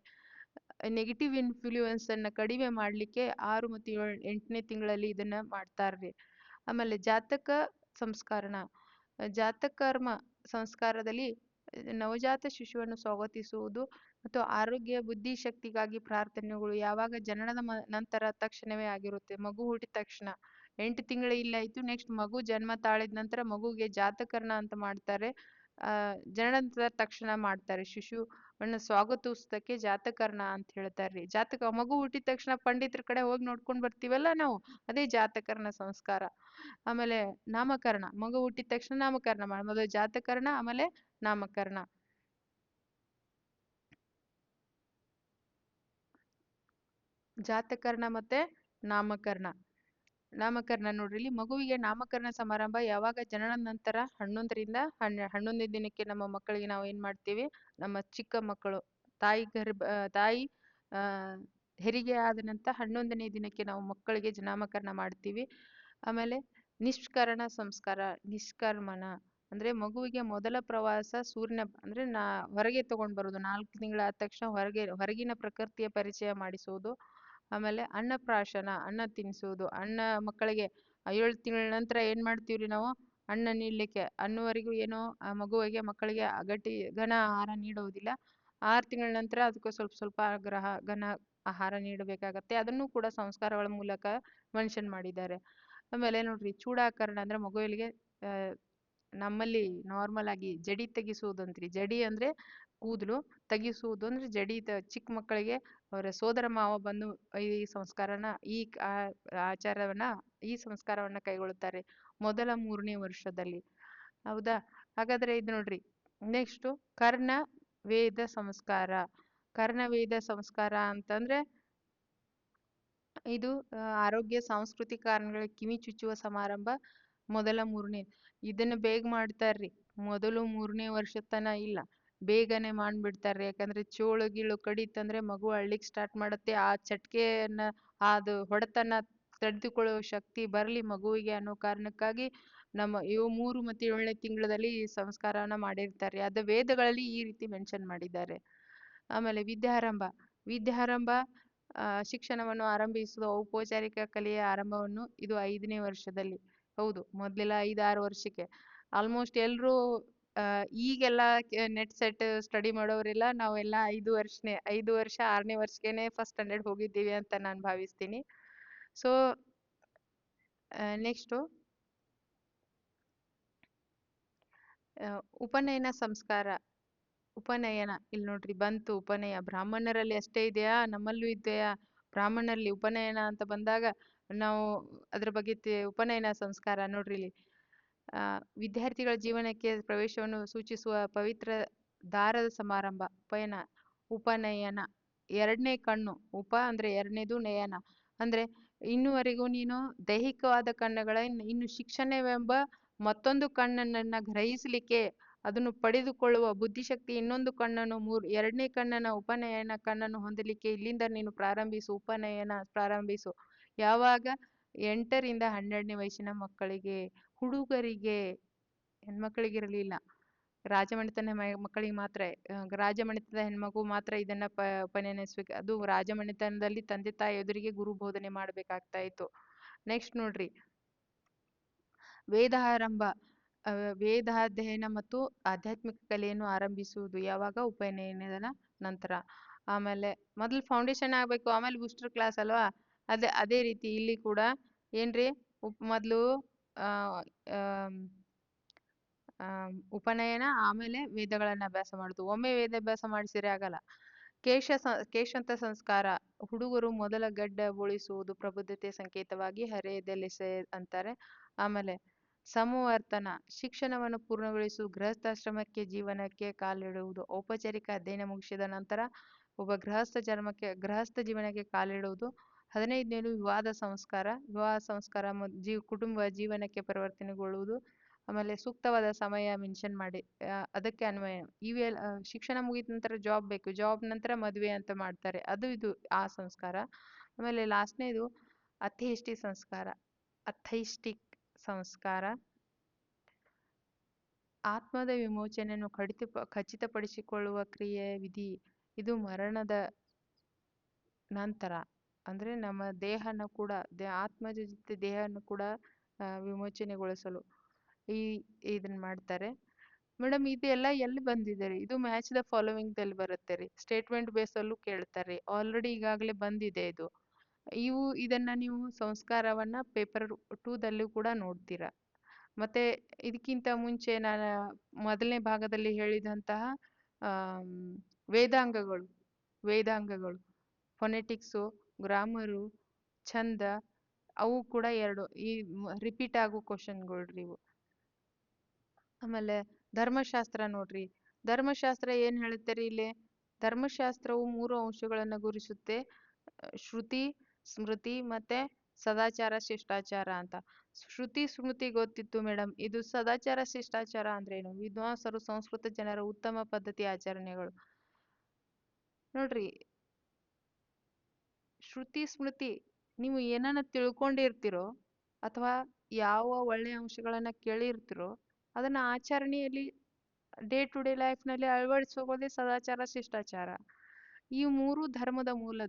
ನೆಗೆಟಿವ್ ಇನ್ಫ್ಲೂಯೆನ್ಸ್ ಅನ್ನ ಕಡಿಮೆ ಮಾಡಲಿಕ್ಕೆ 6 ಮತ್ತು 8ನೇ ತಿಂಗಳಲ್ಲಿ ಇದನ್ನ ಮಾಡ್ತಾರ್ರಿ. ಆಮೇಲೆ ಜಾತಕ ಸಂಸ್ಕರಣ. ಜಾತಕರ್ಮ ಸಂಸ್ಕಾರದಲ್ಲಿ ನವಜಾತ ಶಿಶುವನ್ನು ಸ್ವಾಗತಿಸುವುದು ಮತ್ತು ಆರೋಗ್ಯ ಬುದ್ಧಿಶಕ್ತಿಗಾಗಿ ಪ್ರಾರ್ಥನೆಗಳು ಯಾವಾಗ ಜನನದ ನಂತರ ತಕ್ಷಣವೇ ಆಗಿರುತ್ತೆ. ಮಗು ಹುಟ್ಟಿದ ತಕ್ಷಣ 8 ತಿಂಗಳು ಇಲ್ಲಾಯ್ತು. ನೆಕ್ಸ್ಟ್ ಮಗು ಜನ್ಮ ತಾಳಿದ ನಂತರ ಮಗುಗೆ ಜಾತಕರ್ಣ ಅಂತ ಮಾಡ್ತಾರೆ. ಜನನದ ತಕ್ಷಣ ಮಾಡ್ತಾರೆ. ಶಿಶುವನ್ನ ಸ್ವಾಗತಿಸೋದಕ್ಕೆ ಜಾತಕರ್ಣ ಅಂತ ಹೇಳ್ತಾರ್ರಿ. ಮಗು ಹುಟ್ಟಿದ ತಕ್ಷಣ ಪಂಡಿತರ ಕಡೆ ಹೋಗಿ ನೋಡ್ಕೊಂಡ್ ಬರ್ತೀವಲ್ಲ ನಾವು, ಅದೇ ಜಾತಕರ್ಣ ಸಂಸ್ಕಾರ. ಆಮೇಲೆ ನಾಮಕರಣ. ಮಗು ಹುಟ್ಟಿದ ತಕ್ಷಣ ನಾಮಕರಣ ಮೊದಲು ಜಾತಕರ್ಣ, ಆಮೇಲೆ ನಾಮಕರಣ. ಜಾತಕರ್ಣ ಮತ್ತೆ ನಾಮಕರಣ. ನಾಮಕರಣ ನೋಡ್ರಿ, ಇಲ್ಲಿ ಮಗುವಿಗೆ ನಾಮಕರಣ ಸಮಾರಂಭ ಯಾವಾಗ ಜನನದ ನಂತರ 11ರಿಂದ 11ನೇ ದಿನಕ್ಕೆ ನಮ್ಮ ಮಕ್ಕಳಿಗೆ ನಾವು ಏನ್ ಮಾಡ್ತೀವಿ, ನಮ್ಮ ಚಿಕ್ಕ ಮಕ್ಕಳು ತಾಯಿ ಆ ಹೆರಿಗೆ ಆದ ನಂತರ 11ನೇ ದಿನಕ್ಕೆ ನಾವು ಮಕ್ಕಳಿಗೆ ನಾಮಕರಣ ಮಾಡ್ತೀವಿ. ಆಮೇಲೆ ನಿಷ್ಕರಣ ಸಂಸ್ಕಾರ. ನಿಷ್ಕರ್ಮಣ ಅಂದ್ರೆ ಮಗುವಿಗೆ ಮೊದಲ ಪ್ರವಾಸ ಸೂರ್ಯನ ಅಂದ್ರೆ ಹೊರಗೆ ತಗೊಂಡ್ ಬರೋದು. 4 ತಿಂಗಳಾದ ತಕ್ಷಣ ಹೊರಗಿನ ಪ್ರಕೃತಿಯ ಪರಿಚಯ ಮಾಡಿಸುವುದು. ಆಮೇಲೆ ಅನ್ನಪ್ರಾಶನ, ಅನ್ನ ತಿನ್ನಿಸುವುದು. ಮಕ್ಕಳಿಗೆ 7 ತಿಂಗಳ ನಂತರ ಏನ್ ಮಾಡ್ತೀವ್ರಿ ನಾವು, ಅನ್ನ ನೀಡ್ಲಿಕ್ಕೆ ಅನ್ನುವರೆಗೂ ಏನೋ ಆ ಮಗುವಿಗೆ ಮಕ್ಕಳಿಗೆ ಘನ ಆಹಾರ ನೀಡುವುದಿಲ್ಲ. 6 ತಿಂಗಳ ನಂತರ ಅದಕ್ಕೆ ಸ್ವಲ್ಪ ಸ್ವಲ್ಪ ಘನ ಆಹಾರ ನೀಡಬೇಕಾಗತ್ತೆ. ಅದನ್ನು ಕೂಡ ಸಂಸ್ಕಾರಗಳ ಮೂಲಕ ಮೆನ್ಷನ್ ಮಾಡಿದ್ದಾರೆ. ಆಮೇಲೆ ನೋಡ್ರಿ, ಚೂಡಾಕರಣ ಅಂದ್ರೆ ಮಗುವಿಗೆ ನಮ್ಮಲ್ಲಿ ನಾರ್ಮಲ್ ಆಗಿ ಜಡಿ ತೆಗಿಸುವುದಂತ್ರಿ. ಜಡಿ ಅಂದ್ರೆ ಕೂದಲು, ತೆಗಿಸುವುದು ಅಂದ್ರೆ ಜಡಿ. ಚಿಕ್ಕ ಮಕ್ಕಳಿಗೆ ಅವರ ಸೋದರ ಮಾವ ಬಂದು ಈ ಸಂಸ್ಕಾರನ ಆಚಾರವನ್ನ ಈ ಸಂಸ್ಕಾರವನ್ನ ಕೈಗೊಳ್ಳುತ್ತಾರೆ ಮೊದಲ 3ನೇ ವರ್ಷದಲ್ಲಿ. ಹೌದಾ? ಹಾಗಾದ್ರೆ ಇದು ನೋಡ್ರಿ, ನೆಕ್ಸ್ಟ್ ಕರ್ಣ ವೇದ ಸಂಸ್ಕಾರ. ಕರ್ಣ ವೇದ ಸಂಸ್ಕಾರ ಅಂತಂದ್ರೆ ಇದು ಆರೋಗ್ಯ ಸಾಂಸ್ಕೃತಿಕ ಕಾರಣಗಳಿಗೆ ಕಿವಿ ಚುಚ್ಚುವ ಸಮಾರಂಭ ಮೊದಲ 3ನೇ. ಇದನ್ನ ಬೇಗ ಮಾಡ್ತಾರ್ರಿ. ಮೊದಲು 3ನೇ ವರ್ಷದ ತನ ಇಲ್ಲ, ಬೇಗನೆ ಮಾಡ್ಬಿಡ್ತಾರ್ರಿ. ಯಾಕಂದ್ರೆ ಚೋಳು ಗೀಳು ಕಡಿತಂದ್ರೆ ಮಗು ಅಳ್ಲಿಕ್ ಸ್ಟಾರ್ಟ್ ಮಾಡುತ್ತೆ. ಆ ಚಟ್ಕೆಯನ್ನ ಅದು ಹೊಡೆತನ ತಡೆದುಕೊಳ್ಳುವ ಶಕ್ತಿ ಬರ್ಲಿ ಮಗುವಿಗೆ ಅನ್ನೋ ಕಾರಣಕ್ಕಾಗಿ ನಮ್ಮ ಇವು 3 ಮತ್ತು 7ನೇ ತಿಂಗಳಲ್ಲಿ ಈ ಸಂಸ್ಕಾರನ ಮಾಡಿರ್ತಾರೆ. ಅದು ವೇದಗಳಲ್ಲಿ ಈ ರೀತಿ ಮೆನ್ಷನ್ ಮಾಡಿದ್ದಾರೆ. ಆಮೇಲೆ ವಿದ್ಯಾರಂಭ ಶಿಕ್ಷಣವನ್ನು ಆರಂಭಿಸುವ ಔಪಚಾರಿಕ ಕಲೆಯ ಆರಂಭವನ್ನು ಇದು 5ನೇ ವರ್ಷದಲ್ಲಿ. ಹೌದು, ಮೊದ್ಲೆಲ್ಲ 5-6 ವರ್ಷಕ್ಕೆ ಆಲ್ಮೋಸ್ಟ್ ಎಲ್ರು ಈಗೆಲ್ಲ ನೆಟ್ ಸೆಟ್ ಸ್ಟಡಿ ಮಾಡೋರೆಲ್ಲ ನಾವೆಲ್ಲ 5 ವರ್ಷ 6ನೇ ವರ್ಷಕ್ಕೆನೆ ಫಸ್ಟ್ ಸ್ಟ್ಯಾಂಡರ್ಡ್ ಹೋಗಿದ್ದೀವಿ ಅಂತ ನಾನು ಭಾವಿಸ್ತೀನಿ. ಸೊ ನೆಕ್ಸ್ಟು ಉಪನಯನ ಸಂಸ್ಕಾರ. ಉಪನಯನ ಇಲ್ಲಿ ನೋಡ್ರಿ ಬಂತು. ಬ್ರಾಹ್ಮಣರಲ್ಲಿ ಅಷ್ಟೇ ಇದೆಯಾ, ನಮ್ಮಲ್ಲೂ ಇದೆಯಾ? ಬ್ರಾಹ್ಮಣರಲ್ಲಿ ಉಪನಯನ ಅಂತ ಬಂದಾಗ ನಾವು ಅದ್ರ ಬಗ್ಗೆ ಉಪನಯನ ಸಂಸ್ಕಾರ ನೋಡ್ರಿ ಇಲ್ಲಿ. ವಿದ್ಯಾರ್ಥಿಗಳ ಜೀವನಕ್ಕೆ ಪ್ರವೇಶವನ್ನು ಸೂಚಿಸುವ ಪವಿತ್ರ ದಾರದ ಸಮಾರಂಭ ಉಪನಯನ. 2ನೇ ಕಣ್ಣು. ಅಂದ್ರೆ 2ನೇದು ನಯನ ಅಂದ್ರೆ ಇನ್ನುವರೆಗೂ ನೀನು ದೈಹಿಕವಾದ ಕಣ್ಣುಗಳ ಇನ್ನು ಶಿಕ್ಷಣವೆಂಬ ಮತ್ತೊಂದು ಕಣ್ಣನ್ನ ಗ್ರಹಿಸಲಿಕ್ಕೆ, ಅದನ್ನು ಪಡೆದುಕೊಳ್ಳುವ ಬುದ್ಧಿಶಕ್ತಿ ಇನ್ನೊಂದು ಕಣ್ಣನ್ನು 2ನೇ ಕಣ್ಣನ ಉಪನಯನ ಕಣ್ಣನ್ನು ಹೊಂದಲಿಕ್ಕೆ ಇಲ್ಲಿಂದ ನೀನು ಉಪನಯನ ಪ್ರಾರಂಭಿಸು. ಯಾವಾಗ? 8ರಿಂದ 12ನೇ ವಯಸ್ಸಿನ ಮಕ್ಕಳಿಗೆ. ಹುಡುಗರಿಗೆ, ಹೆಣ್ಮಕ್ಳಿಗಿರಲಿಲ್ಲ. ರಾಜಮನೆತನ ಮಕ್ಕಳಿಗೆ ಮಾತ್ರ. ರಾಜಮನೆತನದ ಹೆಣ್ಮಗು ಮಾತ್ರ ಇದನ್ನ ಉಪನಯನಿಸ್ಬೇಕು. ಅದು ರಾಜಮನೆತನದಲ್ಲಿ ತಂದೆ ತಾಯಿ ಎದುರಿಗೆ ಗುರು ಬೋಧನೆ ಮಾಡ್ಬೇಕಾಗ್ತಾ ಇತ್ತು. ನೆಕ್ಸ್ಟ್ ನೋಡ್ರಿ, ವೇದಾರಂಭ. ವೇದಾಧ್ಯಯನ ಮತ್ತು ಆಧ್ಯಾತ್ಮಿಕ ಕಲೆಯನ್ನು ಆರಂಭಿಸುವುದು ಯಾವಾಗ? ಉಪನಯನದ ನಂತರ. ಆಮೇಲೆ ಮೊದಲು ಫೌಂಡೇಶನ್ ಆಗ್ಬೇಕು, ಆಮೇಲೆ ಬೂಸ್ಟರ್ ಕ್ಲಾಸ್ ಅಲ್ವಾ? ಅದೇ ರೀತಿ ಇಲ್ಲಿ ಕೂಡ ಏನ್ರಿ ಮೊದ್ಲು ಆ ಆಮ್, ಉಪನಯನ ಆಮೇಲೆ ವೇದಗಳನ್ನ ಅಭ್ಯಾಸ ಮಾಡುದು. ಒಮ್ಮೆ ವೇದಾಭ್ಯಾಸ ಮಾಡಿಸಿದ್ರೆ ಆಗಲ್ಲ. ಕೇಶಂತ ಸಂಸ್ಕಾರ, ಹುಡುಗರು ಮೊದಲ ಗಡ್ಡ ಬೋಳಿಸುವುದು ಪ್ರಬುದ್ಧತೆ ಸಂಕೇತವಾಗಿ ಹರೆಯದೆಲೆಸೆ ಅಂತಾರೆ. ಆಮೇಲೆ ಸಮವರ್ತನ, ಶಿಕ್ಷಣವನ್ನು ಪೂರ್ಣಗೊಳಿಸು ಗೃಹಸ್ಥಾಶ್ರಮಕ್ಕೆ ಜೀವನಕ್ಕೆ ಕಾಲಿಡುವುದು. ಔಪಚಾರಿಕ ಅಧ್ಯಯನ ಮುಗಿಸಿದ ನಂತರ ಒಬ್ಬ ಗೃಹಸ್ಥ ಜೀವನಕ್ಕೆ ಕಾಲಿಡುವುದು. 15ನೇದು ವಿವಾಹ ಸಂಸ್ಕಾರ. ವಿವಾಹ ಸಂಸ್ಕಾರ ಕುಟುಂಬ ಜೀವನಕ್ಕೆ ಪರಿವರ್ತನೆಗೊಳ್ಳುವುದು. ಆಮೇಲೆ ಸೂಕ್ತವಾದ ಸಮಯ ಮೆನ್ಷನ್ ಮಾಡಿ ಅದಕ್ಕೆ ಅನ್ವಯ. ಶಿಕ್ಷಣ ಮುಗಿದ ನಂತರ ಜಾಬ್ ಬೇಕು, ಜಾಬ್ ನಂತರ ಮದುವೆ ಅಂತ ಮಾಡ್ತಾರೆ, ಅದು ಇದು ಆ ಸಂಸ್ಕಾರ. ಆಮೇಲೆ ಲಾಸ್ಟ್ನೇದು ಅಥೈಸ್ಟಿಕ್ ಸಂಸ್ಕಾರ. ಆತ್ಮದ ವಿಮೋಚನೆಯನ್ನು ಖಚಿತಪಡಿಸಿಕೊಳ್ಳುವ ಕ್ರಿಯೆ ವಿಧಿ. ಇದು ಮರಣದ ನಂತರ, ಅಂದ್ರೆ ನಮ್ಮ ದೇಹನ ಕೂಡ ಆತ್ಮದ ಜೊತೆ ದೇಹನ ಕೂಡ ವಿಮೋಚನೆಗೊಳಿಸಲು ಈ ಇದನ್ನ ಮಾಡ್ತಾರೆ. ಮೇಡಮ್ ಇದೆಲ್ಲ ಎಲ್ಲಿ ಬಂದಿದೆ ರೀ? ಇದು ಮ್ಯಾಚ್ ದ ಫಾಲೋವಿಂಗ್ ದಲ್ಲಿ ಬರುತ್ತೆ ರೀ. ಸ್ಟೇಟ್ಮೆಂಟ್ ಬೇಸ್ ಅಲ್ಲೂ ಕೇಳ್ತಾರೆ, ಆಲ್ರೆಡಿ ಈಗಾಗಲೇ ಬಂದಿದೆ ಇದು. ಇದನ್ನ ನೀವು ಸಂಸ್ಕಾರವನ್ನ ಪೇಪರ್ 2 ದಲ್ಲೂ ಕೂಡ ನೋಡ್ತೀರಾ. ಮತ್ತೆ ಇದಕ್ಕಿಂತ ಮುಂಚೆ ನಾನು ಮೊದಲನೇ ಭಾಗದಲ್ಲಿ ಹೇಳಿದಂತಹ ಆಮ್, ವೇದಾಂಗಗಳು ವೇದಾಂಗಗಳು ಫೊನೆಟಿಕ್ಸು, ಗ್ರಾಮರು, ಛಂದ, ಅವು ಕೂಡ ಎರಡು ಈ ರಿಪೀಟ್ ಆಗೋ ಕ್ವಶನ್ಗಳ್ರಿ ಇವು. ಆಮೇಲೆ ಧರ್ಮಶಾಸ್ತ್ರ ನೋಡ್ರಿ. ಧರ್ಮಶಾಸ್ತ್ರ ಏನ್ ಹೇಳುತ್ತೆ ಇಲ್ಲಿ? ಧರ್ಮಶಾಸ್ತ್ರವು 3 ಅಂಶಗಳನ್ನ ಗುರಿಸುತ್ತೆ: ಶ್ರುತಿ, ಸ್ಮೃತಿ ಮತ್ತೆ ಸದಾಚಾರ ಶಿಷ್ಟಾಚಾರ ಅಂತ. ಶ್ರುತಿ ಸ್ಮೃತಿ ಗೊತ್ತಿತ್ತು ಮೇಡಮ್. ಇದು ಸದಾಚಾರ ಶಿಷ್ಟಾಚಾರ ಅಂದ್ರೇನು? ವಿದ್ವಾಂಸರು ಸಂಸ್ಕೃತ ಜನರ ಉತ್ತಮ ಪದ್ಧತಿ ಆಚರಣೆಗಳು. ನೋಡ್ರಿ, ಶ್ರುತಿ ಸ್ಮೃತಿ ನೀವು ಏನನ್ನ ತಿಳ್ಕೊಂಡಿರ್ತೀರೋ ಅಥವಾ ಯಾವ ಒಳ್ಳೆಯ ಅಂಶಗಳನ್ನ ಕೇಳಿರ್ತೀರೋ ಅದನ್ನ ಆಚರಣೆಯಲ್ಲಿ ಡೇ ಟು ಡೇ ಲೈಫ್ನಲ್ಲಿ ಅಳವಡಿಸ್ಕೋಬೋದೇ ಸದಾಚಾರ ಶಿಷ್ಟಾಚಾರ. ಈ 3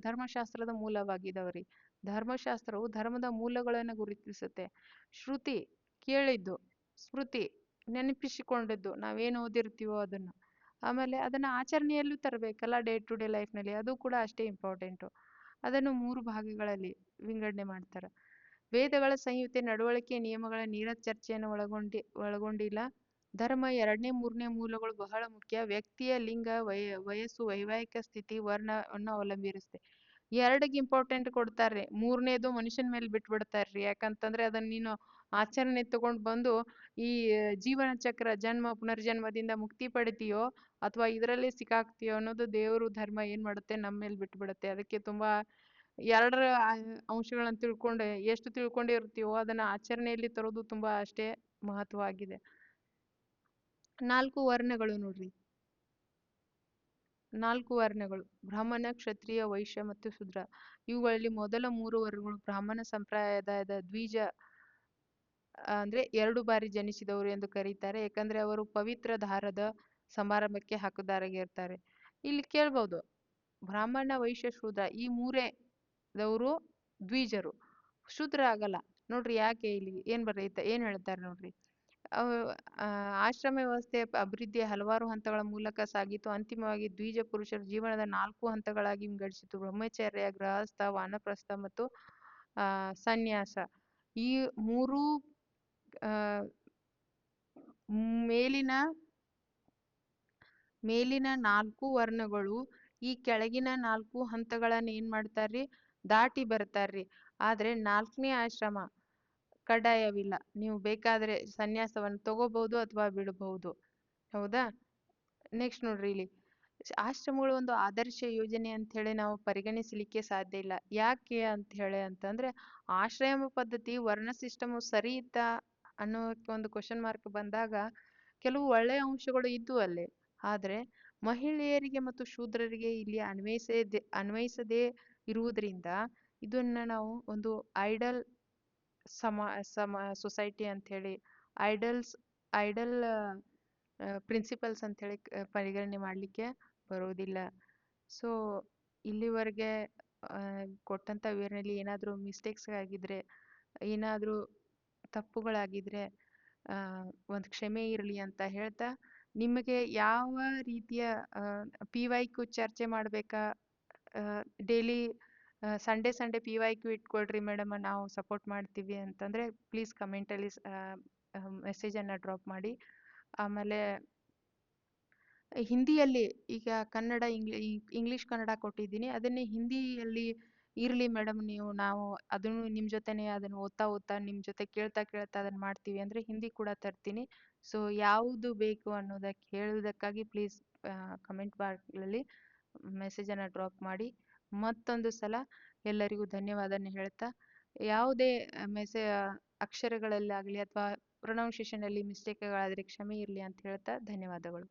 ಧರ್ಮಶಾಸ್ತ್ರದ ಮೂಲವಾಗಿದವ್ರಿ. ಧರ್ಮಶಾಸ್ತ್ರವು ಧರ್ಮದ ಮೂಲಗಳನ್ನು ಗುರುತಿಸುತ್ತೆ. ಶ್ರುತಿ ಕೇಳಿದ್ದು, ಸ್ಮೃತಿ ನೆನಪಿಸಿಕೊಂಡಿದ್ದು, ನಾವೇನು ಓದಿರ್ತೀವೋ ಅದನ್ನ. ಆಮೇಲೆ ಅದನ್ನ ಆಚರಣೆಯಲ್ಲೂ ತರಬೇಕಲ್ಲ ಡೇ ಟು ಡೇ ಲೈಫ್ನಲ್ಲಿ, ಅದು ಕೂಡ ಅಷ್ಟೇ ಇಂಪಾರ್ಟೆಂಟು. ಅದನ್ನು 3 ಭಾಗಗಳಲ್ಲಿ ವಿಂಗಡಣೆ ಮಾಡ್ತಾರೆ. ವೇದಗಳ ಸಂಹಿತೆ ನಡವಳಿಕೆ ನಿಯಮಗಳ ನೇರ ಚರ್ಚೆಯನ್ನು ಒಳಗೊಂಡಿಲ್ಲ. ಧರ್ಮ 2ನೇ 3ನೇ ಮೂಲಗಳು ಬಹಳ ಮುಖ್ಯ. ವ್ಯಕ್ತಿಯ ಲಿಂಗ, ವಯಸ್ಸು, ವೈವಾಹಿಕ ಸ್ಥಿತಿ, ವರ್ಣವನ್ನು ಅವಲಂಬಿಸಿರುತ್ತೆ. 2ಗೆ ಇಂಪಾರ್ಟೆಂಟ್ ಕೊಡ್ತಾರ್ರಿ, 3ನೇದು ಮನುಷ್ಯನ ಮೇಲೆ ಬಿಟ್ಬಿಡ್ತಾರ್ರಿ. ಯಾಕಂತಂದ್ರೆ ಅದನ್ನ ನೀನು ಆಚರಣೆ ತಗೊಂಡ್ ಬಂದು ಈ ಜೀವನ ಚಕ್ರ ಜನ್ಮ ಪುನರ್ಜನ್ಮದಿಂದ ಮುಕ್ತಿ ಪಡಿತೀಯೋ ಅಥವಾ ಇದರಲ್ಲಿ ಸಿಕ್ಕಾಕ್ತೀಯೋ ಅನ್ನೋದು ದೇವರು ಧರ್ಮ ಏನ್ ಮಾಡುತ್ತೆ ನಮ್ಮ ಮೇಲೆ ಬಿಟ್ಬಿಡುತ್ತೆ. ಅದಕ್ಕೆ ತುಂಬಾ 2ರ ಅಂಶಗಳನ್ನ ತಿಳ್ಕೊಂಡು ಎಷ್ಟು ತಿಳ್ಕೊಂಡಿರ್ತೀವೋ ಅದನ್ನ ಆಚರಣೆಯಲ್ಲಿ ತರೋದು ತುಂಬಾ ಅಷ್ಟೇ ಮಹತ್ವವಾಗಿದೆ. 4 ವರ್ಣಗಳು ನೋಡ್ರಿ. 4 ವರ್ಣಗಳು: ಬ್ರಾಹ್ಮಣ, ಕ್ಷತ್ರಿಯ, ವೈಶ್ಯ ಮತ್ತು ಶೂದ್ರ. ಇವುಗಳಲ್ಲಿ ಮೊದಲ 3 ವರ್ಗಗಳು ಬ್ರಾಹ್ಮಣ ಸಂಪ್ರದಾಯದ ದ್ವಿಜ, ಅಂದ್ರೆ 2 ಬಾರಿ ಜನಿಸಿದವರು ಎಂದು ಕರೀತಾರೆ. ಯಾಕಂದ್ರೆ ಅವರು ಪವಿತ್ರ ದಾರದ ಸಮಾರಂಭಕ್ಕೆ ಹಕ್ಕುದಾರರಾಗಿರ್ತಾರೆ. ಇಲ್ಲಿ ಕೇಳ್ಬೋದು, ಬ್ರಾಹ್ಮಣ, ವೈಶ್ಯ, ಶೂದ್ರ ಈ 3 ದವರು ದ್ವಿಜರು, ಶೂದ್ರ ಆಗಲ್ಲ. ನೋಡ್ರಿ ಯಾಕೆ ಇಲ್ಲಿ ಏನ್ ಹೇಳ್ತಾರೆ ನೋಡ್ರಿ. ಆಶ್ರಮ ವ್ಯವಸ್ಥೆ ಅಭಿವೃದ್ಧಿಯ ಹಲವಾರು ಹಂತಗಳ ಮೂಲಕ ಸಾಗಿತು. ಅಂತಿಮವಾಗಿ ದ್ವಿಜ ಪುರುಷರು ಜೀವನದ 4 ಹಂತಗಳಾಗಿ ವಿಂಗಡಿಸಿತು: ಬ್ರಹ್ಮಚರ್ಯ, ಗೃಹಸ್ಥ, ವಾನಪ್ರಸ್ಥ ಮತ್ತು ಸನ್ಯಾಸ. ಈ 3 ಆ, ಮೇಲಿನ 4 ವರ್ಣಗಳು ಈ ಕೆಳಗಿನ 4 ಹಂತಗಳನ್ನ ಏನ್ ಮಾಡ್ತಾರ್ರಿ? ದಾಟಿ ಬರ್ತಾರ್ರಿ. ಆದ್ರೆ 4ನೇ ಆಶ್ರಮ ಕಡ್ಡಾಯವಿಲ್ಲ. ನೀವು ಬೇಕಾದ್ರೆ ಸನ್ಯಾಸವನ್ನು ತಗೋಬಹುದು ಅಥವಾ ಬಿಡಬಹುದು. ಹೌದಾ? ನೆಕ್ಸ್ಟ್ ನೋಡ್ರಿ ಇಲ್ಲಿ. ಆಶ್ರಮಗಳು ಒಂದು ಆದರ್ಶ ಯೋಜನೆ ಅಂತ ಹೇಳಿ ನಾವು ಪರಿಗಣಿಸಲಿಕ್ಕೆ ಸಾಧ್ಯ ಇಲ್ಲ. ಯಾಕೆ ಅಂತ ಹೇಳಿ ಅಂತಂದ್ರೆ ಆಶ್ರಮ ಪದ್ಧತಿ ವರ್ಣ ಸಿಸ್ಟಮ್ ಸರಿ ಇತ್ತಾ ಅನ್ನೋ ಒಂದು ಕ್ವಶನ್ ಮಾರ್ಕ್ ಬಂದಾಗ ಕೆಲವು ಒಳ್ಳೆಯ ಅಂಶಗಳು ಇದ್ವು ಅಲ್ಲಿ. ಆದ್ರೆ ಮಹಿಳೆಯರಿಗೆ ಮತ್ತು ಶೂದ್ರರಿಗೆ ಇಲ್ಲಿ ಅನ್ವಯಿಸದೇ ಇರುವುದರಿಂದ ಇದನ್ನ ನಾವು ಒಂದು ಐಡಲ್ ಸೊಸೈಟಿ ಅಂತ ಹೇಳಿ, ಐಡಲ್ ಪ್ರಿನ್ಸಿಪಲ್ಸ್ ಅಂತ ಹೇಳಿ ಪರಿಗಣನೆ ಮಾಡ್ಲಿಕ್ಕೆ ಬರೋದಿಲ್ಲ. ಸೊ ಇಲ್ಲಿವರೆಗೆ ಕೊಟ್ಟಂತ ವಿವರಣೆಯಲ್ಲಿ ಏನಾದ್ರೂ ಮಿಸ್ಟೇಕ್ಸ್ ಆಗಿದ್ರೆ, ಏನಾದ್ರೂ ತಪ್ಪುಗಳಾಗಿದ್ರೆ ಒಂದು ಕ್ಷಮೆ ಇರಲಿ ಅಂತ ಹೇಳ್ತಾ, ನಿಮಗೆ ಯಾವ ರೀತಿಯ PYQ ಚರ್ಚೆ ಮಾಡ್ಬೇಕಾ, ಡೈಲಿ ಸಂಡೇ ಸಂಡೇ PYQ ಇಟ್ಕೊಳ್ರಿ ಮೇಡಮ್, ನಾವು ಸಪೋರ್ಟ್ ಮಾಡ್ತೀವಿ ಅಂತಂದರೆ ಪ್ಲೀಸ್ ಕಮೆಂಟಲ್ಲಿ ಮೆಸೇಜನ್ನು ಡ್ರಾಪ್ ಮಾಡಿ. ಆಮೇಲೆ ಹಿಂದಿಯಲ್ಲಿ ಈಗ ಕನ್ನಡ ಇಂಗ್ಲೀಷ್ ಕನ್ನಡ ಕೊಟ್ಟಿದ್ದೀನಿ, ಅದನ್ನೇ ಹಿಂದಿಯಲ್ಲಿ ಇರಲಿ ಮೇಡಮ್ ನೀವು, ನಾವು ಅದನ್ನು ನಿಮ್ಮ ಜೊತೆನೇ ಅದನ್ನು ಓದ್ತಾ ಓದ್ತಾ ನಿಮ್ಮ ಜೊತೆ ಕೇಳ್ತಾ ಕೇಳ್ತಾ ಅದನ್ನು ಮಾಡ್ತೀವಿ ಅಂದರೆ ಹಿಂದಿ ಕೂಡ ತರ್ತೀನಿ. ಸೊ ಯಾವುದು ಬೇಕು ಅನ್ನೋದಕ್ಕೆ ಹೇಳೋದಕ್ಕಾಗಿ ಪ್ಲೀಸ್ ಕಮೆಂಟ್ ಬಾಕ್ಸಲ್ಲಿ ಮೆಸೇಜನ್ನು ಡ್ರಾಪ್ ಮಾಡಿ. ಮತ್ತೊಂದು ಸಲ ಎಲ್ಲರಿಗೂ ಧನ್ಯವಾದನೆ ಹೇಳ್ತಾ, ಯಾವುದೇ ಅಕ್ಷರಗಳಲ್ಲಾಗಲಿ ಅಥವಾ ಪ್ರೊನೌನ್ಸಿಯೇಷನಲ್ಲಿ ಮಿಸ್ಟೇಕ್ಗಳಾದರೆ ಕ್ಷಮೆ ಇರಲಿ ಅಂತ ಹೇಳ್ತಾ ಧನ್ಯವಾದಗಳು.